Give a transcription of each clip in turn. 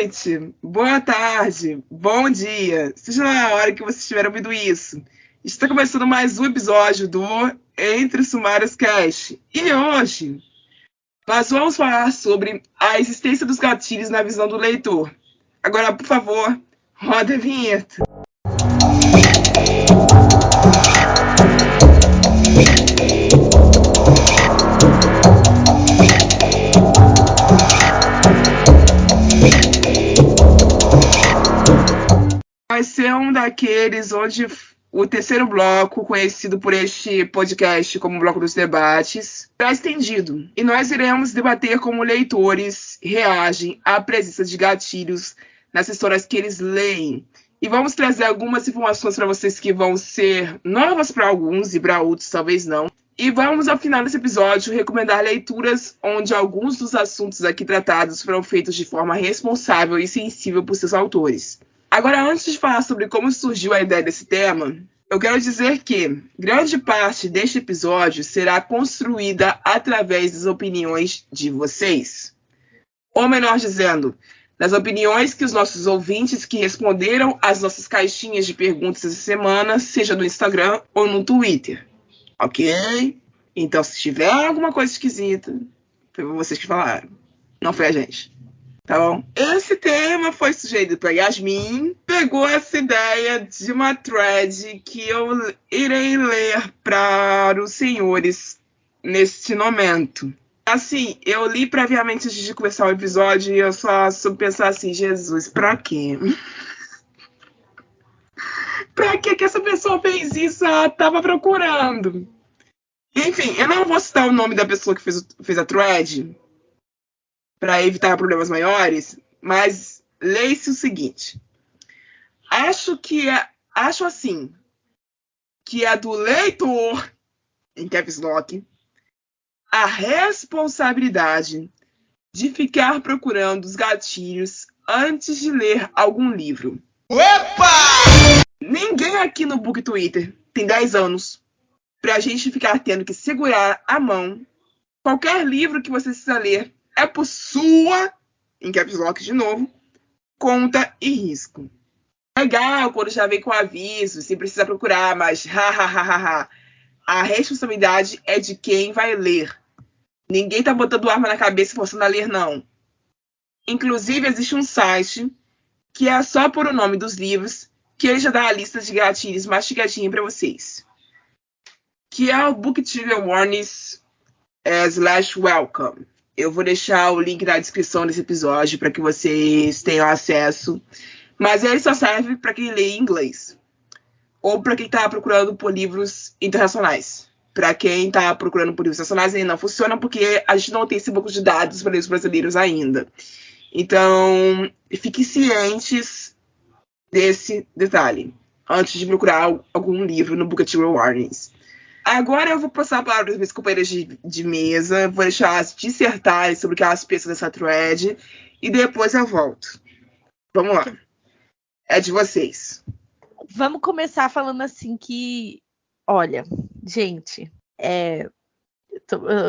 noite, boa tarde, bom dia, seja lá a hora que você estiver ouvindo isso. Está começando mais um episódio do Entre Sumários Cast. E hoje nós vamos falar sobre a existência dos gatilhos na visão do leitor. Agora, por favor, roda a vinheta. Vai ser um daqueles onde o terceiro bloco, conhecido por este podcast como Bloco dos Debates, será estendido. E nós iremos debater como leitores reagem à presença de gatilhos nas histórias que eles leem. E vamos trazer algumas informações para vocês que vão ser novas para alguns e para outros talvez não. E vamos, ao final desse episódio, recomendar leituras onde alguns dos assuntos aqui tratados foram feitos de forma responsável e sensível por seus autores. Agora, antes de falar sobre como surgiu a ideia desse tema, eu quero dizer que grande parte deste episódio será construída através das opiniões de vocês. Ou melhor dizendo, das opiniões que os nossos ouvintes que responderam às nossas caixinhas de perguntas essa semana, seja no Instagram ou no Twitter. Ok? Então, se tiver alguma coisa esquisita, foi vocês que falaram. Não foi a gente. Tá bom? Esse tema foi sugerido para Yasmin. Pegou essa ideia de uma thread que eu irei ler para os senhores neste momento. Assim, eu li previamente antes de começar o episódio e eu só soube pensar assim, Jesus, pra quê? Pra que essa pessoa fez isso? Ela tava procurando. Enfim, eu não vou citar o nome da pessoa que fez a thread para evitar problemas maiores, mas leia-se o seguinte. Acho assim, que é do leitor, em caps lock, a responsabilidade de ficar procurando os gatilhos antes de ler algum livro. Opa! Ninguém aqui no Book Twitter tem 10 anos pra gente ficar tendo que segurar a mão. Qualquer livro que você precisa ler é por sua, em caps lock de novo, conta e risco. Legal quando já vem com aviso, se precisa procurar, mas a responsabilidade é de quem vai ler. Ninguém tá botando arma na cabeça e forçando a ler, não. Inclusive, existe um site que é só por o nome dos livros, que ele já dá a lista de gatilhos mastigadinha para vocês. Que é o Book Trigger Warnings /welcome. Eu vou deixar o link na descrição desse episódio para que vocês tenham acesso. Mas ele só serve para quem lê em inglês. Ou para quem está procurando por livros internacionais. Para quem está procurando por livros nacionais, ele não funciona porque a gente não tem esse banco de dados para livros brasileiros ainda. Então, fiquem cientes desse detalhe antes de procurar algum livro no Book Trigger Warnings. Agora eu vou passar a palavra para as minhas companheiras de mesa, vou deixar elas dissertarem sobre o que elas pensam dessa thread e depois eu volto. Vamos lá. É de vocês. Vamos começar falando assim que, olha, gente, eu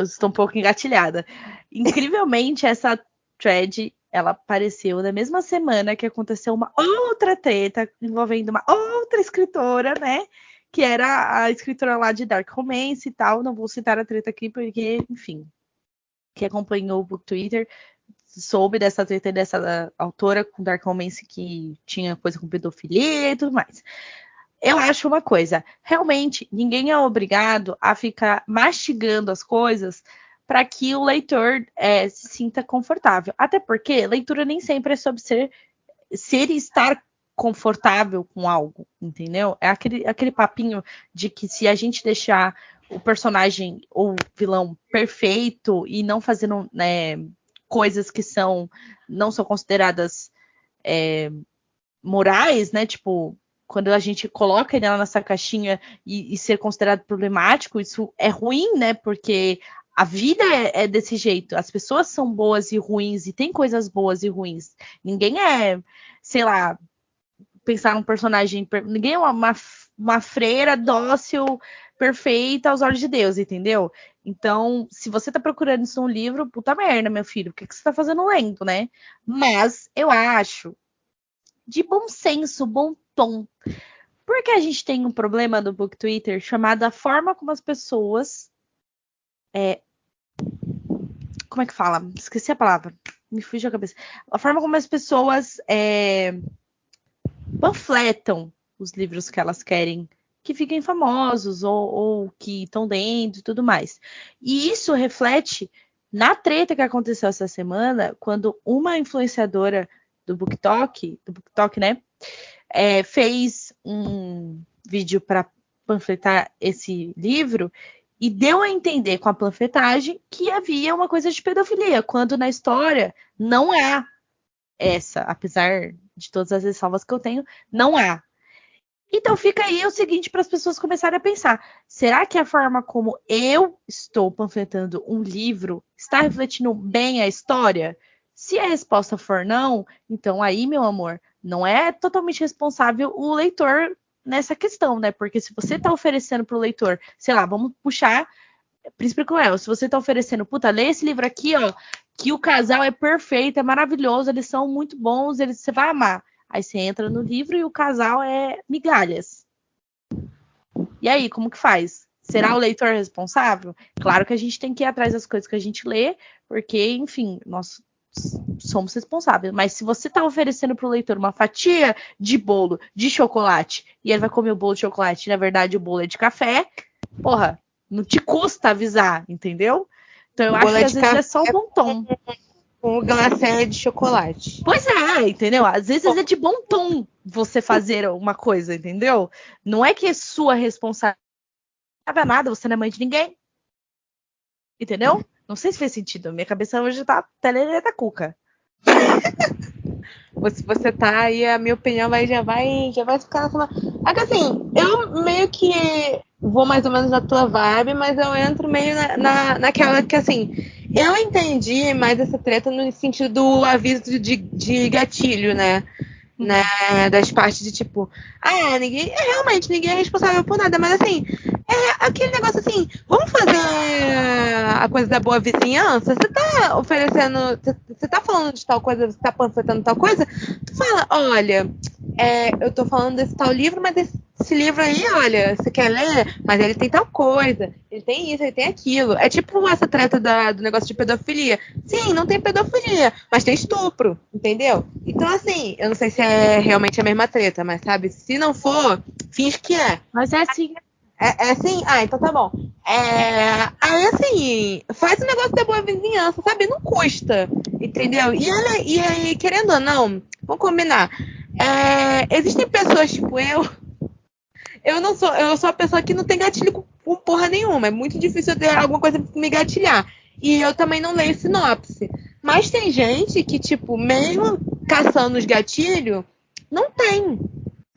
estou um pouco engatilhada. Incrivelmente, essa thread, ela apareceu na mesma semana que aconteceu uma outra treta envolvendo uma outra escritora, né? Que era a escritora lá de Dark Romance e tal. Não vou citar a treta aqui, porque, enfim, quem acompanhou o Book Twitter soube dessa treta dessa autora com Dark Romance que tinha coisa com pedofilia e tudo mais. Eu acho uma coisa, realmente, ninguém é obrigado a ficar mastigando as coisas para que o leitor se sinta confortável. Até porque leitura nem sempre é sobre ser e estar confortável com algo, entendeu? É aquele papinho de que se a gente deixar o personagem ou vilão perfeito e não fazendo coisas que não são consideradas morais, né? Tipo, quando a gente coloca ele lá nessa caixinha e ser considerado problemático, isso é ruim, né? Porque a vida é desse jeito. As pessoas são boas e ruins e tem coisas boas e ruins. Ninguém sei lá, pensar num personagem. Ninguém é uma uma freira dócil, perfeita aos olhos de Deus, entendeu? Então, se você tá procurando isso num livro, puta merda, meu filho, o que você tá fazendo lendo, né? Mas eu acho de bom senso, bom tom. Porque a gente tem um problema no Book Twitter chamado a forma como as pessoas. Como é que fala? Esqueci a palavra. Me fugiu a cabeça. A forma como as pessoas panfletam os livros que elas querem que fiquem famosos ou que estão dentro e tudo mais. E isso reflete na treta que aconteceu essa semana, quando uma influenciadora do BookTok, né, fez um vídeo para panfletar esse livro e deu a entender com a panfletagem que havia uma coisa de pedofilia, quando na história não há essa, apesar de todas as ressalvas que eu tenho, não há. Então fica aí o seguinte para as pessoas começarem a pensar: será que a forma como eu estou panfletando um livro está refletindo bem a história? Se a resposta for não, então aí, meu amor, não é totalmente responsável o leitor nessa questão, né? Porque se você está oferecendo para o leitor, sei lá, vamos puxar Príncipe Cruel, se você está oferecendo, puta, lê esse livro aqui, ó, que o casal é perfeito, é maravilhoso, eles são muito bons, você vai amar. Aí você entra no livro e o casal é migalhas. E aí, como que faz? Será o leitor responsável? Claro que a gente tem que ir atrás das coisas que a gente lê, porque, enfim, nós somos responsáveis. Mas se você está oferecendo para o leitor uma fatia de bolo de chocolate e ele vai comer o bolo de chocolate e, na verdade, o bolo é de café, porra, não te custa avisar, entendeu? Então eu acho que às vezes é só um bom tom. Com o glacê de chocolate. Pois é, entendeu? Às vezes é de bom tom você fazer uma coisa, entendeu? Não é que é sua responsabilidade nada, você não é mãe de ninguém. Entendeu? Não sei se fez sentido. Minha cabeça hoje tá telele da cuca. Você tá aí, a minha opinião já vai ficar na. É que assim, eu meio que vou mais ou menos na tua vibe, mas eu entro meio naquela que assim, eu entendi mais essa treta no sentido do aviso de gatilho, né? Das partes de tipo, realmente ninguém é responsável por nada, mas assim, aquele negócio assim, vamos fazer a coisa da boa vizinhança? Você tá oferecendo, você tá falando de tal coisa, você tá panfletando tal coisa, tu fala, olha, eu tô falando desse tal livro, mas esse livro aí, olha, você quer ler? Mas ele tem tal coisa, ele tem isso, ele tem aquilo. É tipo essa treta do negócio de pedofilia. Sim, não tem pedofilia, mas tem estupro, entendeu? Então, assim, eu não sei se é realmente a mesma treta, mas sabe, se não for, finge que é. Mas é assim. É assim? Ah, então tá bom. Aí, assim, faz o negócio da boa vizinhança, sabe? Não custa, entendeu? E aí, querendo ou não, vamos combinar. Existem pessoas, tipo eu sou a pessoa que não tem gatilho com porra nenhuma. É muito difícil eu ter alguma coisa pra me gatilhar. E eu também não leio sinopse. Mas tem gente que, tipo, mesmo caçando os gatilhos, não tem,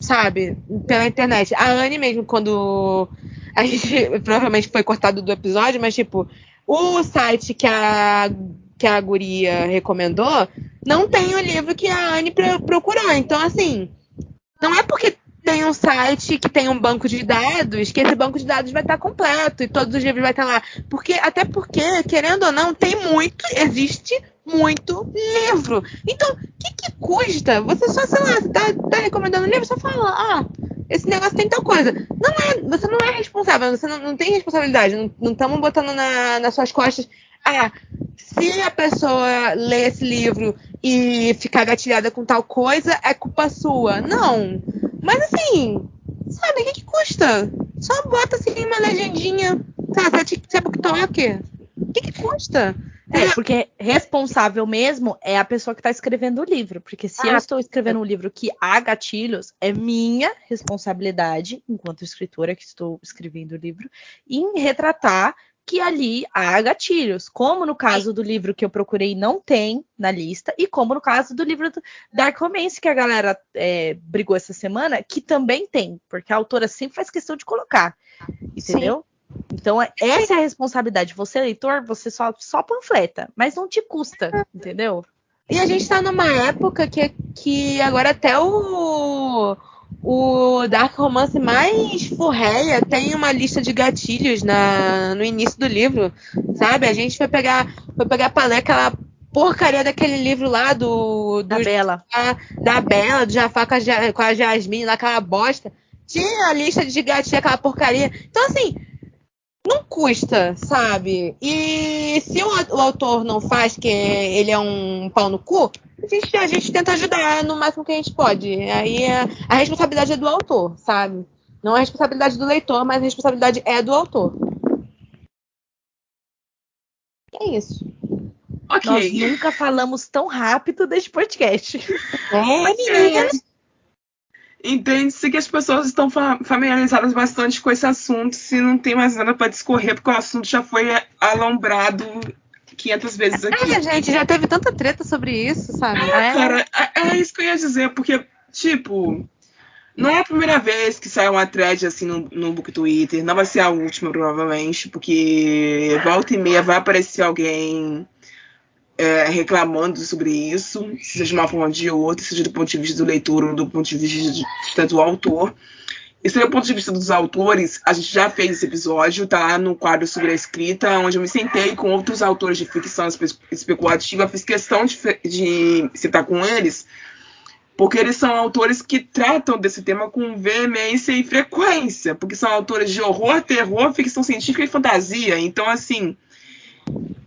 sabe? Pela internet. A Anne mesmo, quando a gente provavelmente foi cortado do episódio, mas, tipo, o site que a guria recomendou não tem o livro que a Anne procurou. Então, assim, não é porque tem um site que tem um banco de dados, que esse banco de dados vai estar completo e todos os livros vai estar lá. Até porque, querendo ou não, existe muito livro. Então, o que custa? Você só, sei lá, você tá recomendando um livro, só fala, esse negócio tem tal coisa. Você não é responsável, você não tem responsabilidade, não estamos botando nas suas costas, se a pessoa ler esse livro e ficar gatilhada com tal coisa, é culpa sua. Não. Mas assim, sabe, o que custa? Só bota assim uma legendinha. Você é BookTok? O que custa? Porque responsável mesmo é a pessoa que está escrevendo o livro. Porque se eu estou escrevendo um livro que há gatilhos, é minha responsabilidade, enquanto escritora que estou escrevendo o livro, em retratar que ali há gatilhos. Como no caso do livro que eu procurei não tem na lista, e como no caso do livro do Dark Romance, que a galera brigou essa semana, que também tem, porque a autora sempre faz questão de colocar. Entendeu? Sim. Então, essa é a responsabilidade. Você, leitor, você só panfleta, mas não te custa, entendeu? E a gente tá numa época que agora até o o dark romance mais forreia tem uma lista de gatilhos no início do livro, sabe? A gente foi pegar pra ler aquela porcaria daquele livro lá Da Bella. Da Bella, do Jafar com a Jasmine, lá, aquela bosta. Tinha a lista de gatilhos, aquela porcaria. Então, assim, não custa, sabe? E se o autor não faz, que ele é um pau no cu, a gente tenta ajudar no máximo que a gente pode. Aí a responsabilidade é do autor, sabe? Não é a responsabilidade do leitor, mas a responsabilidade é do autor. É isso. Ok. Nós nunca falamos tão rápido deste podcast. Menina. Entende-se que as pessoas estão familiarizadas bastante com esse assunto, se não tem mais nada para discorrer, porque o assunto já foi alombrado 500 vezes aqui. Gente, já teve tanta treta sobre isso, sabe? Cara, é isso que eu ia dizer, porque, tipo, não é a primeira vez que sai uma thread assim no Book Twitter, não vai ser a última, provavelmente, porque volta e meia vai aparecer alguém reclamando sobre isso, seja de uma forma ou de outra, seja do ponto de vista do leitor ou do ponto de vista do autor. E sobre o ponto de vista dos autores, a gente já fez esse episódio, tá lá no quadro sobre a escrita, onde eu me sentei com outros autores de ficção especulativa, fiz questão de citar com eles, porque eles são autores que tratam desse tema com veemência e frequência, porque são autores de horror, terror, ficção científica e fantasia. Então, assim,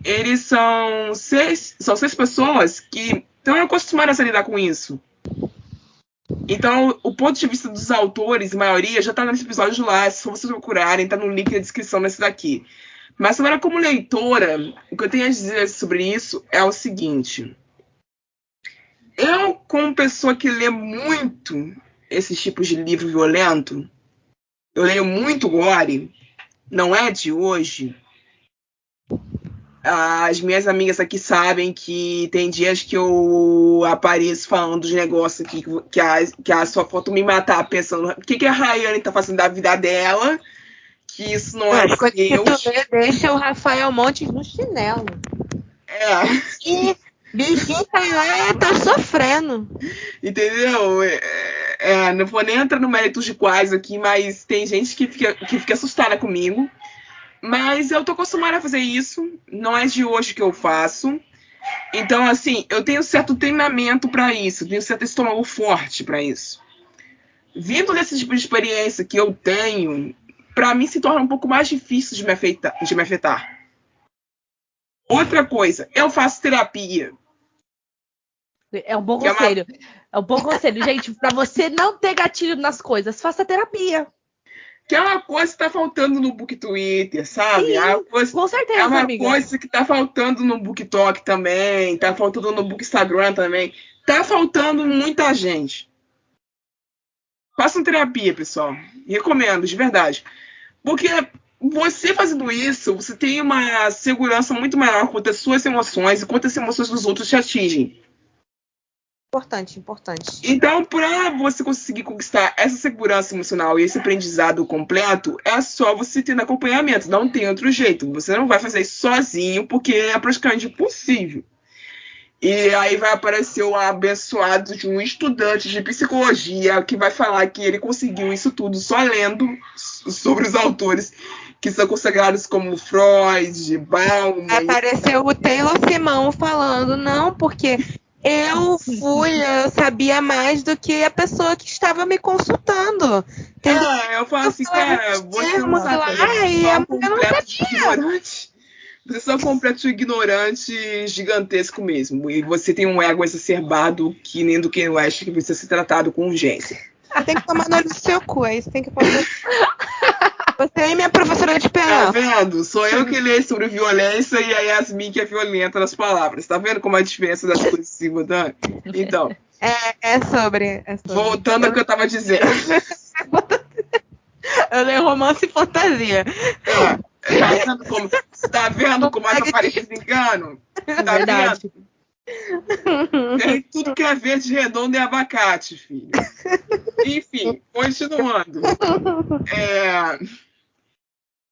eles são seis pessoas que estão acostumadas a lidar com isso. Então, o ponto de vista dos autores, a maioria, já está nesse episódio lá, se vocês procurarem, está no link na descrição nesse daqui. Mas agora, como leitora, o que eu tenho a dizer sobre isso é o seguinte. Eu, como pessoa que lê muito esses tipos de livro violento, eu leio muito gore, não é de hoje. As minhas amigas aqui sabem que tem dias que eu apareço falando de negócio aqui, que a sua foto me matar, pensando o que a Rayane tá fazendo da vida dela, que isso não é Deus. Deixa o Rafael Montes no chinelo. E bichinho tá lá, tá sofrendo. Entendeu? Não vou nem entrar no mérito de quais aqui, mas tem gente que fica assustada comigo. Mas eu tô acostumada a fazer isso, não é de hoje que eu faço. Então, assim, eu tenho certo treinamento para isso, tenho certo estômago forte para isso. Vindo desse tipo de experiência que eu tenho, para mim se torna um pouco mais difícil de me afetar. Outra coisa, eu faço terapia. É um bom conselho. É um bom conselho, gente. Para você não ter gatilho nas coisas, faça terapia. Que é uma coisa que tá faltando no Book Twitter, sabe? Sim, com certeza, é uma amiga. coisa que tá faltando no Book Talk também, tá faltando no Book Instagram também. Tá faltando muita gente. Façam terapia, pessoal. Recomendo, de verdade. Porque você fazendo isso, você tem uma segurança muito maior quanto às suas emoções e quanto as emoções dos outros te atingem. Importante. Então, para você conseguir conquistar essa segurança emocional e esse aprendizado completo, é só você tendo acompanhamento. Não tem outro jeito. Você não vai fazer isso sozinho, porque é praticamente impossível. E aí vai aparecer o abençoado de um estudante de psicologia que vai falar que ele conseguiu isso tudo só lendo sobre os autores que são consagrados como Freud, Bauman. Apareceu o Taylor Simão falando, não, porque eu sabia mais do que a pessoa que estava me consultando. Entendeu? Eu falo assim, cara, você não sabe. Você é só um completo ignorante gigantesco mesmo. E você tem um ego exacerbado que nem do Kanye West, que precisa ser tratado com urgência. Você tem que tomar no olho do seu cu, aí você tem que fazer. Você é minha professora de Tá penal. vendo? Sou eu que leio sobre violência e a Yasmin que é violenta nas palavras. Tá vendo como a diferença das coisas se mudando? Então, É sobre. voltando ao que eu tava dizendo. Eu leio romance e fantasia. Tá vendo como essa parede engano? Tá Verdade. vendo? Tem tudo que é verde, redondo e abacate, filho. Enfim, continuando.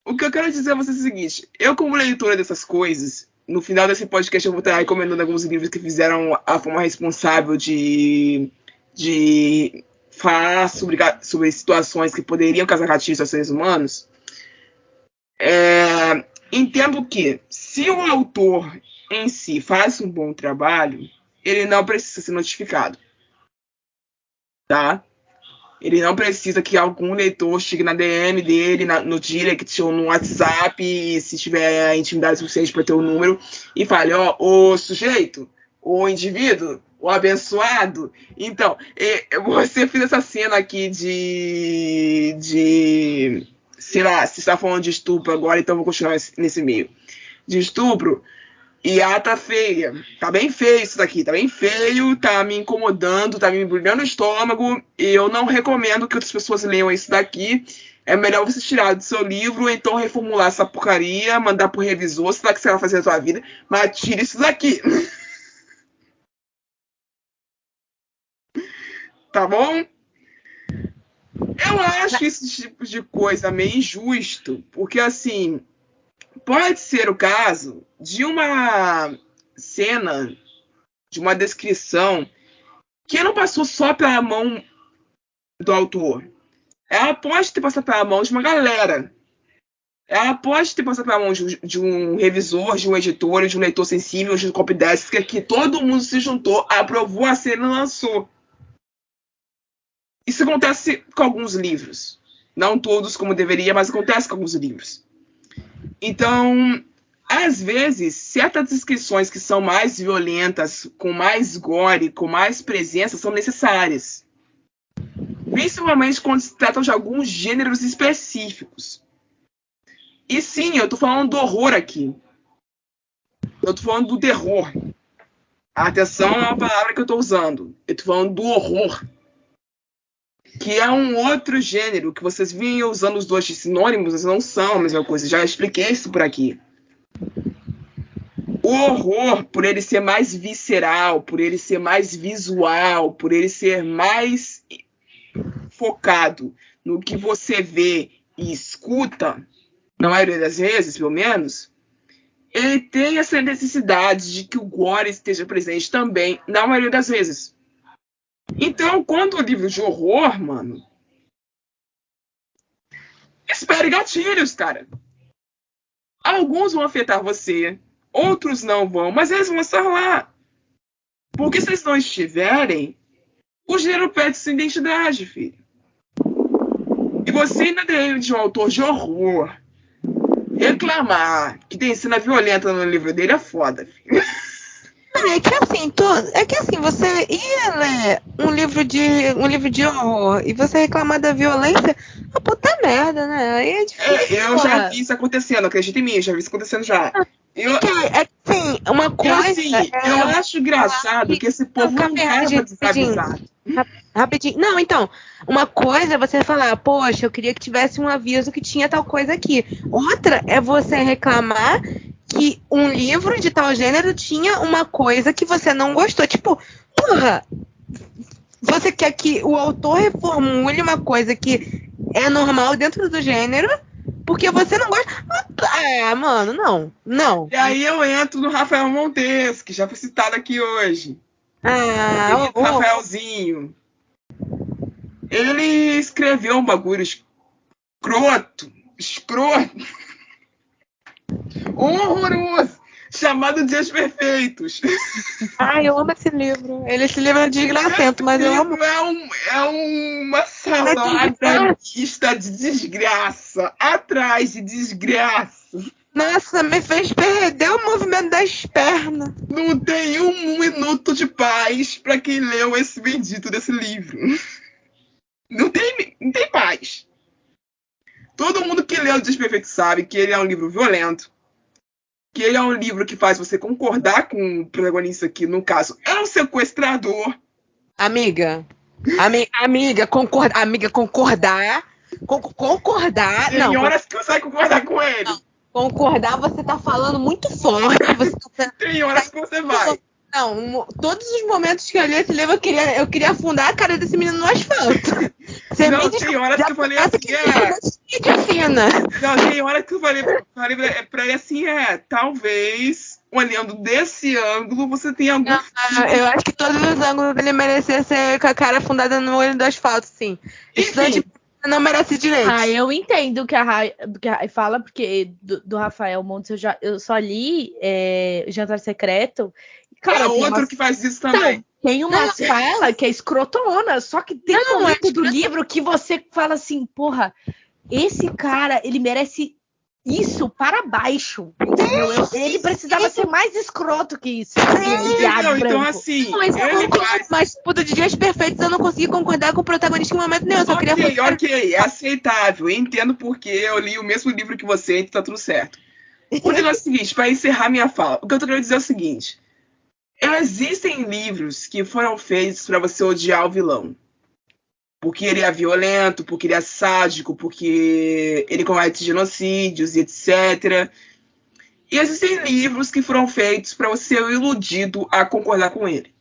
O que eu quero dizer a vocês é o seguinte. Eu, como leitora dessas coisas, no final desse podcast eu vou estar recomendando alguns livros que fizeram a forma responsável de falar sobre situações que poderiam causar gatilhos aos seres humanos, entendo que, se o autor em si faz um bom trabalho, ele não precisa ser notificado. Tá? Ele não precisa que algum leitor chegue na DM dele, no direct ou no WhatsApp, se tiver intimidade suficiente para ter o número, e fale, o sujeito, o indivíduo, o abençoado. Então, você fez essa cena aqui de sei lá, se está falando de estupro agora, então vou continuar nesse meio. De estupro. E tá feia. Tá bem feio isso daqui. Tá bem feio, tá me incomodando, tá me embrulhando o estômago. E eu não recomendo que outras pessoas leiam isso daqui. É melhor você tirar do seu livro, ou então reformular essa porcaria, mandar pro revisor, sei lá que você vai fazer na sua vida, mas tira isso daqui. Tá bom? Eu acho esse tipo de coisa meio injusto, porque assim, pode ser o caso de uma cena, de uma descrição, que não passou só pela mão do autor. Ela pode ter passado pela mão de uma galera. Ela pode ter passado pela mão de um revisor, de um editor, de um leitor sensível, de um copydesk, que todo mundo se juntou, aprovou a cena e lançou. Isso acontece com alguns livros. Não todos como deveria, mas acontece com alguns livros. Então, às vezes, certas descrições que são mais violentas, com mais gore, com mais presença, são necessárias. Principalmente quando se tratam de alguns gêneros específicos. E sim, eu tô falando do horror aqui. Eu tô falando do terror. Atenção é uma palavra que eu tô usando. Eu tô falando do horror. Que é um outro gênero que vocês vinham usando os dois de sinônimos, mas não são a mesma coisa. Já expliquei isso por aqui. O horror, por ele ser mais visceral, por ele ser mais visual, por ele ser mais focado no que você vê e escuta, na maioria das vezes, pelo menos, ele tem essa necessidade de que o gore esteja presente também, na maioria das vezes. Então, quando o livro de horror, mano, espere gatilhos, cara. Alguns vão afetar você, outros não vão, mas eles vão estar lá. Porque se eles não estiverem, o gênero perde sua identidade, filho. E você ainda tem de um autor de horror reclamar que tem cena violenta no livro dele é foda, filho. É que assim, você ia ler um livro de horror e você reclamar da violência, a puta merda, né? Aí é difícil. Eu já vi isso acontecendo, acredita em mim, já vi isso acontecendo já. Assim, uma coisa. Eu acho engraçado que esse povo não leva desavisado. Rapidinho. Não, então, uma coisa é você falar, poxa, eu queria que tivesse um aviso que tinha tal coisa aqui. Outra é você reclamar que um livro de tal gênero tinha uma coisa que você não gostou. Tipo, porra, você quer que o autor reformule uma coisa que é normal dentro do gênero porque você não gosta. Mano, não. E aí eu entro no Rafael Montes, que já foi citado aqui hoje. Rafaelzinho. Ele escreveu um bagulho escroto, horroroso, chamado Dias Perfeitos. Eu amo esse livro. Esse livro é desgracento, mas eu amo. É uma salada mista de desgraça, atrás de desgraça. Nossa, me fez perder o movimento das pernas. Não tem um minuto de paz pra quem leu esse bendito desse livro. Não tem paz. Todo mundo que leu o Dias Perfeitos sabe que ele é um livro violento, que ele é um livro que faz você concordar com o protagonista, que no caso é um sequestrador. Amiga, concordar. Tem horas que você vai concordar com ele. Não, concordar, você tá falando muito forte. Tem horas que você vai. Não, todos os momentos que eu li esse livro, eu queria afundar a cara desse menino no asfalto. Tem horas que eu falei assim, Não, tem horas que eu falei pra ele assim, talvez olhando desse ângulo, você tem algum... Eu acho que todos os ângulos ele merecia ser com a cara afundada no olho do asfalto, sim. Estudante não merece direito. Eu entendo o que a Rai fala, porque do Rafael Montes eu só li Jantar Secreto. Cara, outro que faz isso também. Tem umas falas que é escrotona, só que tem um momento do livro que você fala assim, porra, esse cara, ele merece isso para baixo. Entendeu? Ele precisava ser mais escroto que isso. Então, assim, mas puta de Dias Perfeitos eu não consegui concordar com o protagonista em momento nenhum. Eu só queria Ok, é aceitável. Eu entendo porque eu li o mesmo livro que você, então tá tudo certo. O negócio é o seguinte, para encerrar minha fala, o que eu tô querendo dizer é o seguinte. Existem livros que foram feitos para você odiar o vilão. Porque ele é violento, porque ele é sádico, porque ele comete genocídios e etc. E existem livros que foram feitos para você ser iludido a concordar com ele.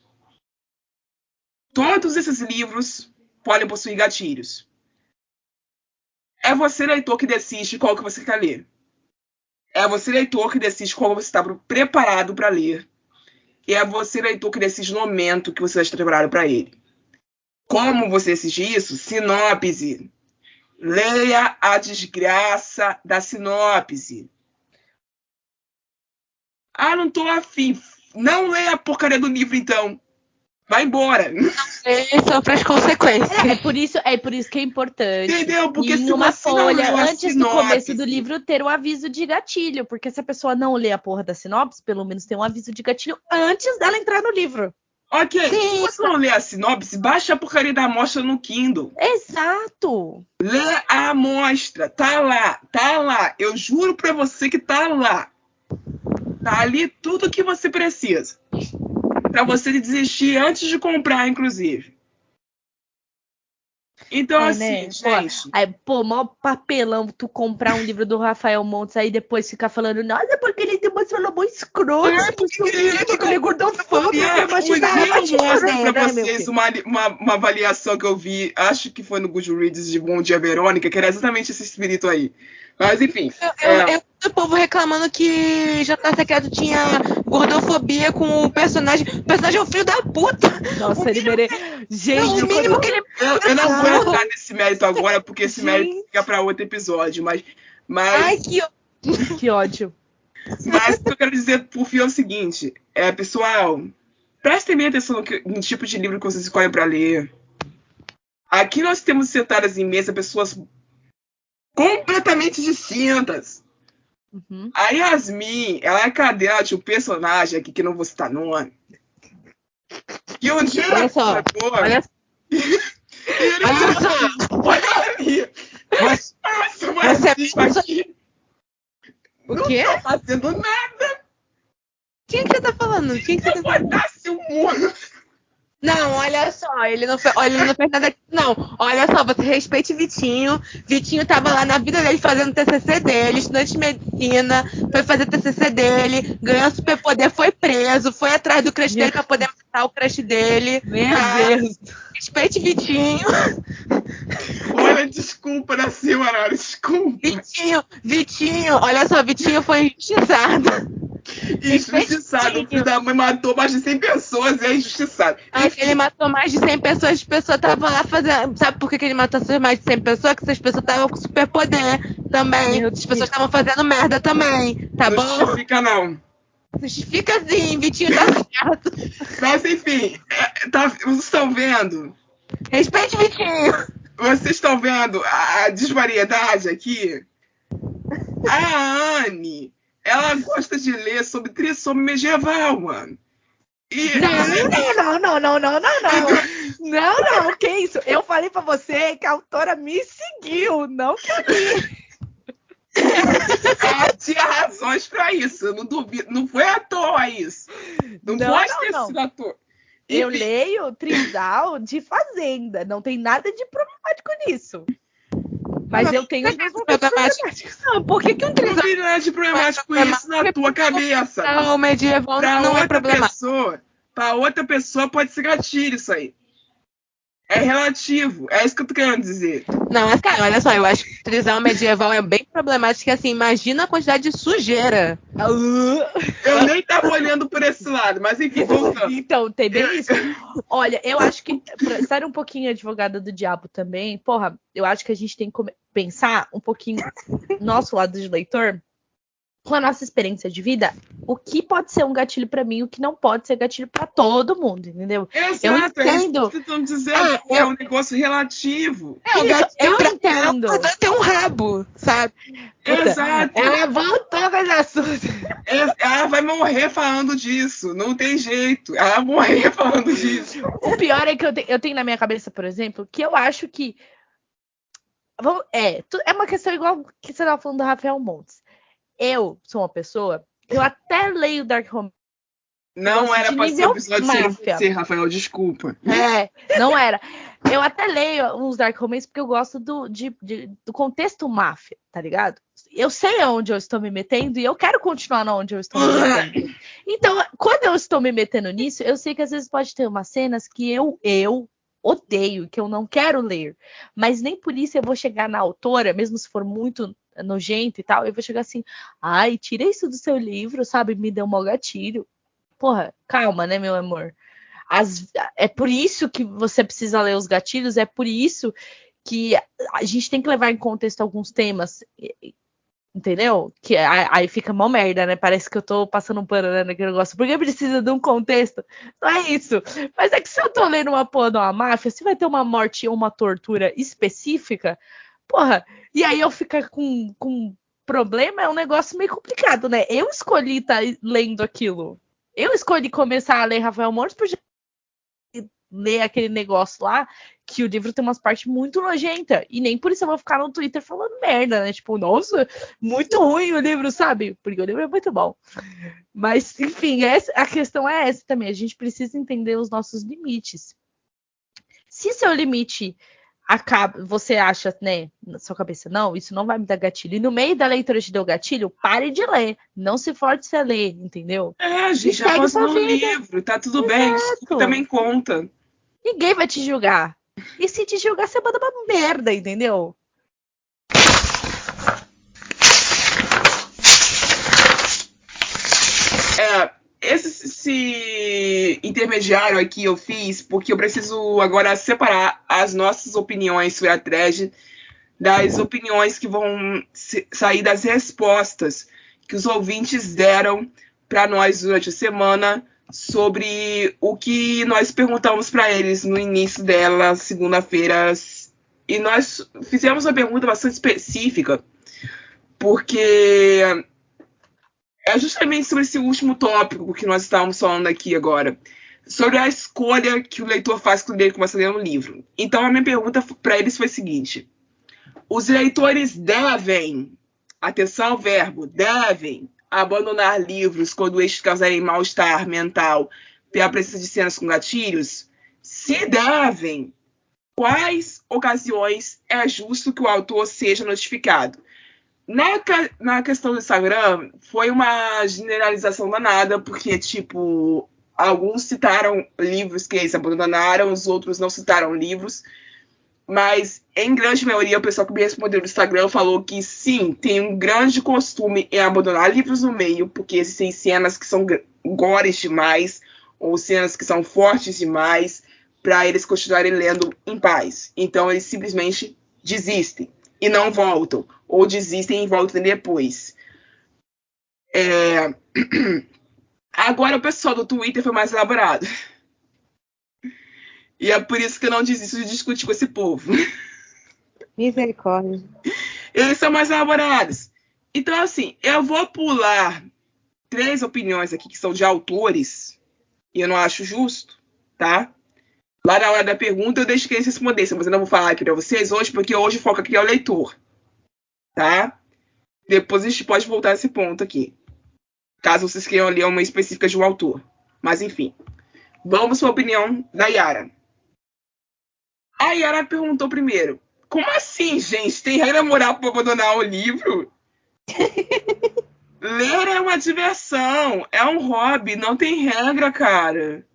Todos esses livros podem possuir gatilhos. É você, leitor, que decide qual que você quer ler. É você, leitor, que decide qual você está preparado para ler. E é você, leitor, que decide no momento que você está preparado para ele. Como você decide isso? Sinopse. Leia a desgraça da sinopse. Não tô afim. Não leia a porcaria do livro, então. Vai embora. Sofre as consequências. É por isso que é importante. Entendeu? Porque em uma folha, antes do começo do livro, ter um aviso de gatilho. Porque se a pessoa não lê a porra da sinopse, pelo menos tem um aviso de gatilho antes dela entrar no livro. Ok, se você não lê a sinopse, baixa a porcaria da amostra no Kindle. Exato. Lê a amostra. Tá lá. Eu juro pra você que tá lá. Tá ali tudo que você precisa. Pra você desistir antes de comprar, inclusive. Então, assim, né? gente... Mó papelão tu comprar um livro do Rafael Montes, aí depois ficar falando, nossa, porque ele tem uma falou escroto, porque ele é gordofóbico, eu mostro pra vocês uma avaliação que eu vi, acho que foi no Goodreads de Bom Dia Verônica, que era exatamente esse espírito aí. Mas, enfim. O povo reclamando que Jantar Secreto tinha gordofobia com o personagem. O personagem é um filho da puta. Nossa, ele merece. Gente, o mínimo que ele... Eu não vou entrar nesse mérito agora, porque esse mérito fica pra outro episódio, mas... Ai, que ódio. Mas o que eu quero dizer por fim é o seguinte, pessoal, prestem bem atenção no tipo de livro que vocês escolhem pra ler. Aqui nós temos sentadas em mesa pessoas completamente distintas. Uhum. A Yasmin, ela é cadela de um personagem aqui que não vou citar nome. Que um dia olha só. Olha ali. Você aqui. O quê? Não tô fazendo nada. Quem que você tá falando? Quem que você tá falando? Foda-se o mundo. Não, olha só, ele não fez nada. Não, olha só, você respeite Vitinho. Vitinho tava lá na vida dele fazendo TCC dele, estudante de medicina, foi fazer TCC dele, ganhou superpoder, foi preso, foi atrás do crush dele pra poder matar o crush dele. Meu Deus. Respeite Vitinho. Olha, desculpa, da senhora, desculpa. Vitinho, olha só, Vitinho foi injustiçado. Injustiçado, o filho da mãe matou mais de 100 pessoas e é injustiçado. Ele matou mais de 100 pessoas, as pessoas estavam lá fazendo. Sabe por que ele matou mais de 100 pessoas? Que essas pessoas estavam com superpoder também. As pessoas estavam fazendo merda também, tá bom? Não justifica, não. Justifica sim, Vitinho tá certo. Mas enfim, vocês estão vendo? Respeite Vitinho. Vocês estão vendo a desvariedade aqui? A Anne, ela gosta de ler sobre trissome medieval, mano. Não, que isso? Eu falei pra você que a autora me seguiu, não que eu li. Ela tinha razões pra isso, eu não duvido, não foi à toa isso. Não pode ter sido à toa. Eu leio Trisal de Fazenda, não tem nada de problemático nisso. Mas eu tenho os meus problemáticos. Não, por que um Trisal... Não tem nada de problemático isso na tua cabeça. Não, medieval não é problemático. Pra outra pessoa pode ser gatilho isso aí. É relativo. É isso que eu tô querendo dizer. Não, mas, cara, olha só, eu acho que trisal medieval é bem problemático, assim, imagina a quantidade de sujeira. Eu nem tava olhando por esse lado, mas enfim, voltando. Então, tem bem isso. Olha, eu acho que, pra ser um pouquinho advogada do diabo também, porra, eu acho que a gente tem que pensar um pouquinho nosso lado de leitor, com a nossa experiência de vida, o que pode ser um gatilho pra mim, o que não pode ser gatilho pra todo mundo, entendeu? Exato, Eu é isso que entendo. vocês estão dizendo. É um negócio relativo. Eu entendo. Tem um rabo, sabe? Puta, Exato. ela voltou com esse assunto. Ela vai morrer falando disso. Não tem jeito. Ela vai morrer falando disso. O pior é que eu tenho na minha cabeça, por exemplo, que eu acho que. É uma questão igual que você estava falando do Rafael Montes. Eu sou uma pessoa, eu até leio Dark Romance. Não era pra ser um episódio sem máfia. você, Rafael, desculpa. Não era. Eu até leio uns Dark Romance porque eu gosto do contexto máfia, tá ligado? Eu sei aonde eu estou me metendo e eu quero continuar onde eu estou me metendo. Então, quando eu estou me metendo nisso, eu sei que às vezes pode ter umas cenas que eu odeio, que eu não quero ler. Mas nem por isso eu vou chegar na autora, mesmo se for muito nojento e tal, eu vou chegar assim, ai, tira isso do seu livro, sabe? Me deu um mau gatilho. Porra, calma, né, meu amor? É por isso que você precisa ler os gatilhos, é por isso que a gente tem que levar em contexto alguns temas, entendeu? Que aí fica mó merda, né? Parece que eu tô passando um pano, né, naquele negócio, porque precisa de um contexto. Não é isso. Mas é que se eu tô lendo uma porra de uma máfia, se vai ter uma morte ou uma tortura específica, porra, e aí eu ficar com problema, é um negócio meio complicado, né? Eu escolhi estar lendo aquilo. Eu escolhi começar a ler Rafael Montes por ler aquele negócio lá, que o livro tem umas partes muito nojentas. E nem por isso eu vou ficar no Twitter falando merda, né? Tipo, nossa, muito ruim o livro, sabe? Porque o livro é muito bom. Mas, enfim, a questão é essa também. A gente precisa entender os nossos limites. Se seu limite acaba, você acha, né, na sua cabeça, não, isso não vai me dar gatilho. E no meio da leitura te deu gatilho, pare de ler. Não se force a ler, entendeu? A gente já passou no livro, tá tudo bem, isso também conta. Ninguém vai te julgar. E se te julgar, você manda uma merda, entendeu? Esse intermediário aqui eu fiz porque eu preciso agora separar as nossas opiniões sobre a thread das opiniões que vão sair das respostas que os ouvintes deram para nós durante a semana sobre o que nós perguntamos para eles no início dela, segunda-feira. E nós fizemos uma pergunta bastante específica, porque é justamente sobre esse último tópico que nós estávamos falando aqui agora, sobre a escolha que o leitor faz quando ele começa a ler um livro. Então, a minha pergunta para eles foi a seguinte: os leitores devem, atenção ao verbo, devem abandonar livros quando estes causarem mal-estar mental pela presença de cenas com gatilhos? Se devem, quais ocasiões é justo que o autor seja notificado? Na questão do Instagram, foi uma generalização danada, porque, tipo, alguns citaram livros que eles abandonaram, os outros não citaram livros, mas, em grande maioria, o pessoal que me respondeu no Instagram falou que, sim, tem um grande costume em abandonar livros no meio, porque existem cenas que são gores demais, ou cenas que são fortes demais, para eles continuarem lendo em paz. Então, eles simplesmente desistem e não voltam, ou desistem e voltam depois. Agora o pessoal do Twitter foi mais elaborado. E é por isso que eu não desisto de discutir com esse povo. Misericórdia. Eles são mais elaborados. Então, assim, eu vou pular 3 opiniões aqui que são de autores, e eu não acho justo, tá? Lá na hora da pergunta eu deixo que eles respondessem, mas eu não vou falar aqui pra vocês hoje, porque hoje o foco aqui é o leitor. Tá? Depois a gente pode voltar a esse ponto aqui, caso vocês queiram ler uma específica de um autor. Mas enfim, vamos para a opinião da Yara. A Yara perguntou primeiro: como assim, gente? Tem regra moral para abandonar o livro? Ler é uma diversão, é um hobby, não tem regra, cara.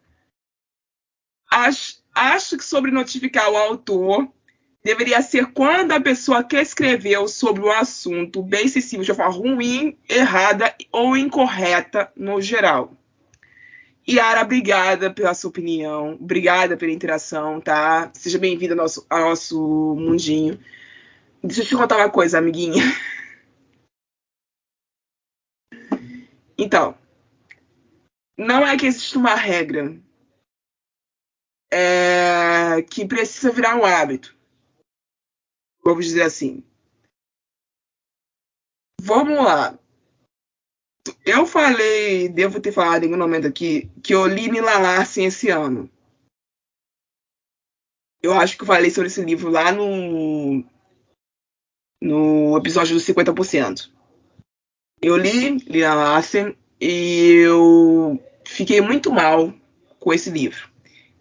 Acho que sobre notificar o autor deveria ser quando a pessoa que escreveu sobre o assunto bem sensível de forma ruim, errada ou incorreta no geral. Yara, obrigada pela sua opinião, obrigada pela interação, tá? Seja bem-vinda ao nosso mundinho. Deixa eu te contar uma coisa, amiguinha. Então, não é que existe uma regra que precisa virar um hábito. Vamos dizer assim. Vamos lá. Eu falei, devo ter falado em algum momento aqui, que eu li Nila Larsen esse ano. Eu acho que eu falei sobre esse livro lá no episódio do 50%. Eu li Nila Larsen e eu fiquei muito mal com esse livro.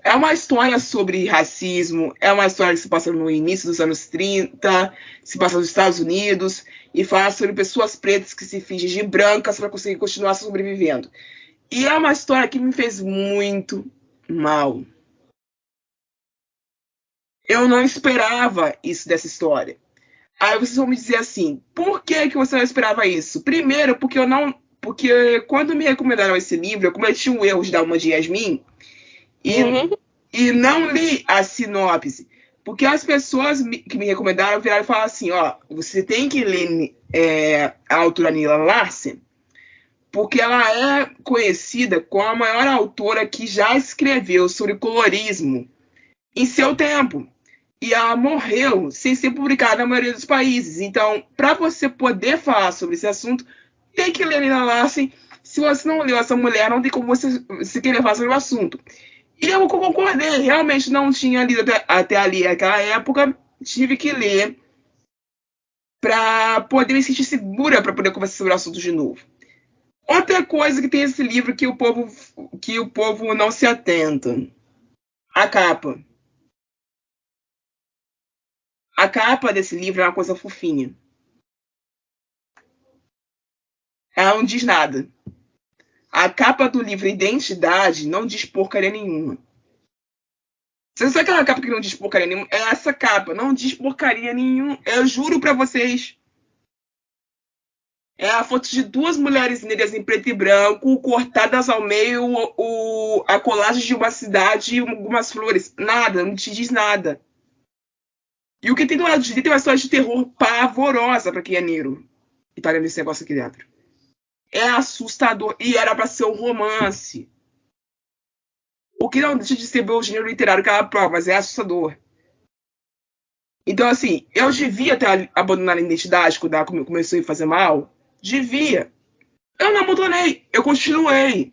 É uma história sobre racismo, é uma história que se passa no início dos anos 30, se passa nos Estados Unidos, e fala sobre pessoas pretas que se fingem de brancas para conseguir continuar sobrevivendo. E é uma história que me fez muito mal. Eu não esperava isso dessa história. Aí vocês vão me dizer assim, por que você não esperava isso? Primeiro, porque quando me recomendaram esse livro, eu cometi um erro de dar uma de Yasmin, e não li a sinopse. Porque as pessoas que me recomendaram viraram e falaram assim, ó, você tem que ler a autora Nila Larsen, porque ela é conhecida como a maior autora que já escreveu sobre colorismo em seu tempo. E ela morreu sem ser publicada na maioria dos países. Então, para você poder falar sobre esse assunto, tem que ler Nila Larsen. Se você não leu essa mulher, não tem como você querer falar sobre o assunto. E eu concordei, realmente não tinha lido até ali, naquela época, tive que ler para poder me sentir segura para poder conversar sobre o assunto de novo. Outra coisa que tem esse livro que o povo não se atenta. A capa. A capa desse livro é uma coisa fofinha. Ela não diz nada. A capa do livro Identidade não diz porcaria nenhuma. Você sabe aquela capa que não diz porcaria nenhuma? É essa capa, não diz porcaria nenhuma. Eu juro pra vocês. É a foto de duas mulheres negras em preto e branco, cortadas ao meio, a colagem de uma cidade e algumas flores. Nada, não te diz nada. E o que tem do lado de direito é uma história de terror pavorosa pra quem é negro. E tá lendo esse negócio aqui dentro. É assustador. E era pra ser um romance. O que não deixa de ser o gênero literário que ela prova, mas é assustador. Então, assim, eu devia ter abandonado a identidade quando ela começou a fazer mal? Devia. Eu não abandonei. Eu continuei.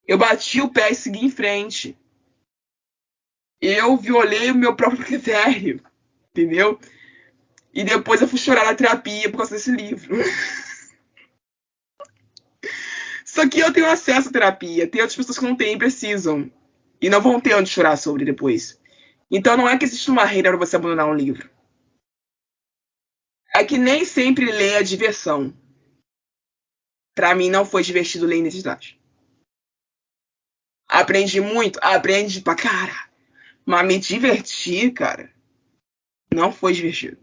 Eu bati o pé e segui em frente. Eu violei o meu próprio critério. Entendeu? E depois eu fui chorar na terapia por causa desse livro. Só que eu tenho acesso à terapia. Tem outras pessoas que não têm e precisam. E não vão ter onde chorar sobre depois. Então não é que existe uma regra para você abandonar um livro. É que nem sempre ler é diversão. Pra mim não foi divertido ler Identidade. Aprendi muito? Aprendi pra cara. Mas me divertir, cara, não foi divertido.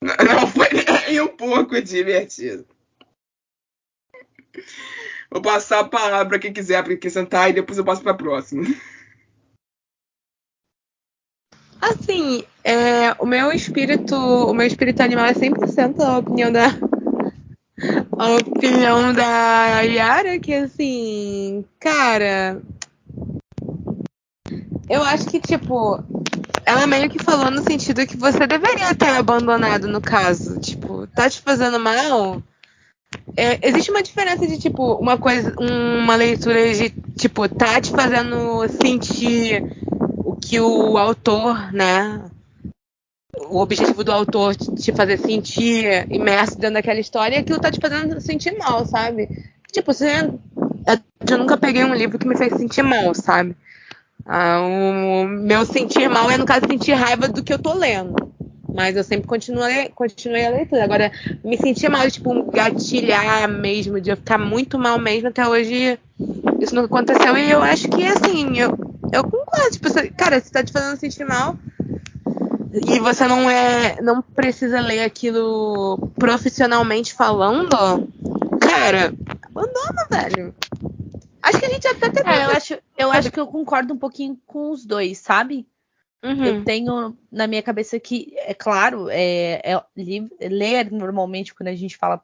Não foi nem um pouco divertido. Vou passar a palavra para quem quiser acrescentar e depois eu passo para a próxima. Assim, o meu espírito animal é 100% a opinião da Yara, que assim, cara, eu acho que, tipo, ela meio que falou no sentido que você deveria ter abandonado, no caso, tipo, tá te fazendo mal. Existe uma diferença de, tipo, uma leitura de, tipo, tá te fazendo sentir o que o autor, né? O objetivo do autor te fazer sentir imerso dentro daquela história, e aquilo tá te fazendo sentir mal, sabe? Tipo, eu nunca peguei um livro que me fez sentir mal, sabe? O meu sentir mal é, no caso, sentir raiva do que eu tô lendo. Mas eu sempre continuei a leitura. Agora, me sentir mal, tipo, gatilhar mesmo, de eu ficar muito mal mesmo, até hoje isso não aconteceu. E eu acho que, assim, eu concordo concordo. Tipo, cara, se tá te fazendo sentir mal e você não precisa ler aquilo profissionalmente falando, cara, abandona, velho. Acho que a gente até eu acho que eu concordo um pouquinho com os dois, sabe? Uhum. Eu tenho na minha cabeça que, é claro, ler normalmente, quando a gente fala,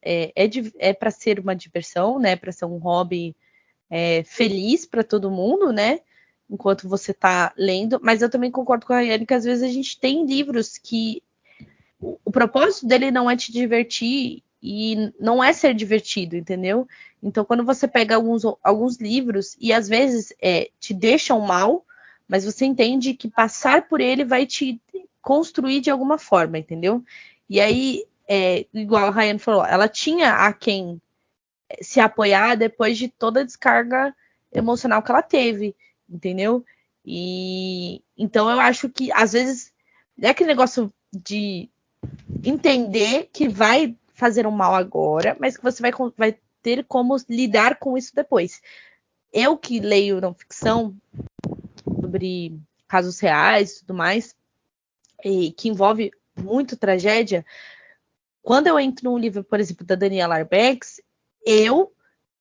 é para ser uma diversão, né? Para ser um hobby feliz para todo mundo, né? Enquanto você tá lendo. Mas eu também concordo com a Rayane que às vezes a gente tem livros que o propósito dele não é te divertir e não é ser divertido, entendeu? Então, quando você pega alguns livros e às vezes te deixam mal, mas você entende que passar por ele vai te construir de alguma forma, entendeu? E aí, igual a Rayane falou, ela tinha a quem se apoiar depois de toda a descarga emocional que ela teve, entendeu? E então eu acho que às vezes é aquele negócio de entender que vai fazer um mal agora, mas que você vai ter como lidar com isso depois. Eu que leio não ficção sobre casos reais e tudo mais, e que envolve muito tragédia, quando eu entro num livro, por exemplo, da Daniela Arbex, eu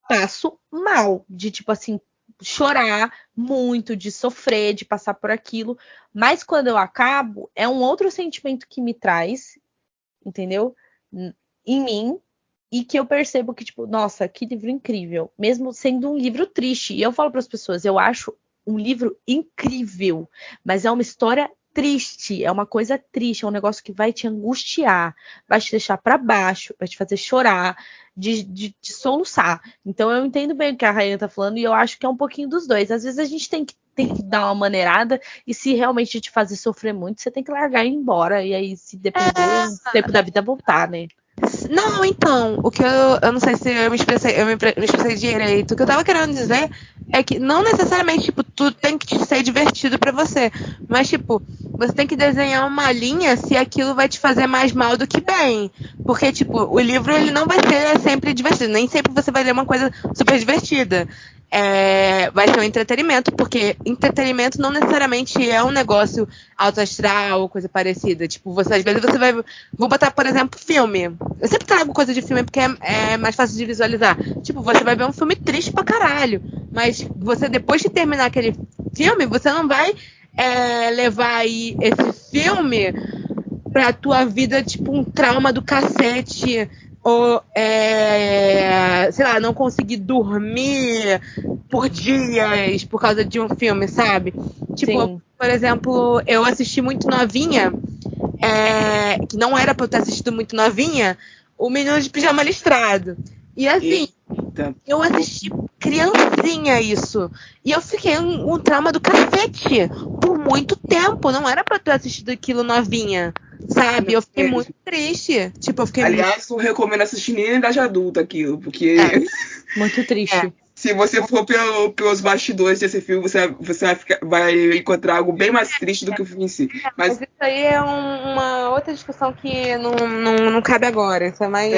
passo mal, de tipo assim, chorar muito, de sofrer, de passar por aquilo, mas quando eu acabo, é um outro sentimento que me traz, entendeu? Em mim, e que eu percebo que, tipo, nossa, que livro incrível, mesmo sendo um livro triste. E eu falo para as pessoas, eu acho um livro incrível, mas é uma história triste, é uma coisa triste, é um negócio que vai te angustiar, vai te deixar para baixo, vai te fazer chorar, de soluçar. Então eu entendo bem o que a Rainha tá falando e eu acho que é um pouquinho dos dois. Às vezes a gente tem que dar uma maneirada e se realmente te fazer sofrer muito, você tem que largar e ir embora. E aí, se depender, o tempo da vida voltar, né? Não, então, o que eu não sei se eu me expressei direito. O que eu tava querendo dizer é que não necessariamente, tipo, tudo tem que ser divertido pra você. Mas, tipo, você tem que desenhar uma linha se aquilo vai te fazer mais mal do que bem. Porque, tipo, o livro, ele não vai ser sempre divertido. Nem sempre você vai ler uma coisa super divertida. Vai ser um entretenimento, porque entretenimento não necessariamente é um negócio alto astral, coisa parecida. Tipo, às vezes você vai. Vou botar, por exemplo, filme. Eu sempre trago coisa de filme porque é mais fácil de visualizar. Tipo, você vai ver um filme triste pra caralho. Mas você, depois de terminar aquele filme, você não vai levar aí esse filme pra tua vida, tipo, um trauma do cacete. Ou, sei lá, não conseguir dormir por dias por causa de um filme, sabe? Tipo, Sim. por exemplo, eu assisti muito novinha, que não era pra eu ter assistido muito novinha, O Menino de Pijama Listrado. E assim, eu assisti criancinha isso. E eu fiquei um trauma do cacete por muito tempo. Não era pra eu ter assistido aquilo novinha. Sabe? Eu fiquei muito triste. Tipo, eu fiquei Aliás, não recomendo assistir nem na idade adulta aquilo, porque muito triste. se você for pelos bastidores desse filme, você vai encontrar algo bem mais triste do que o filme em si. Mas isso aí é uma outra discussão que não cabe agora. Isso é mais.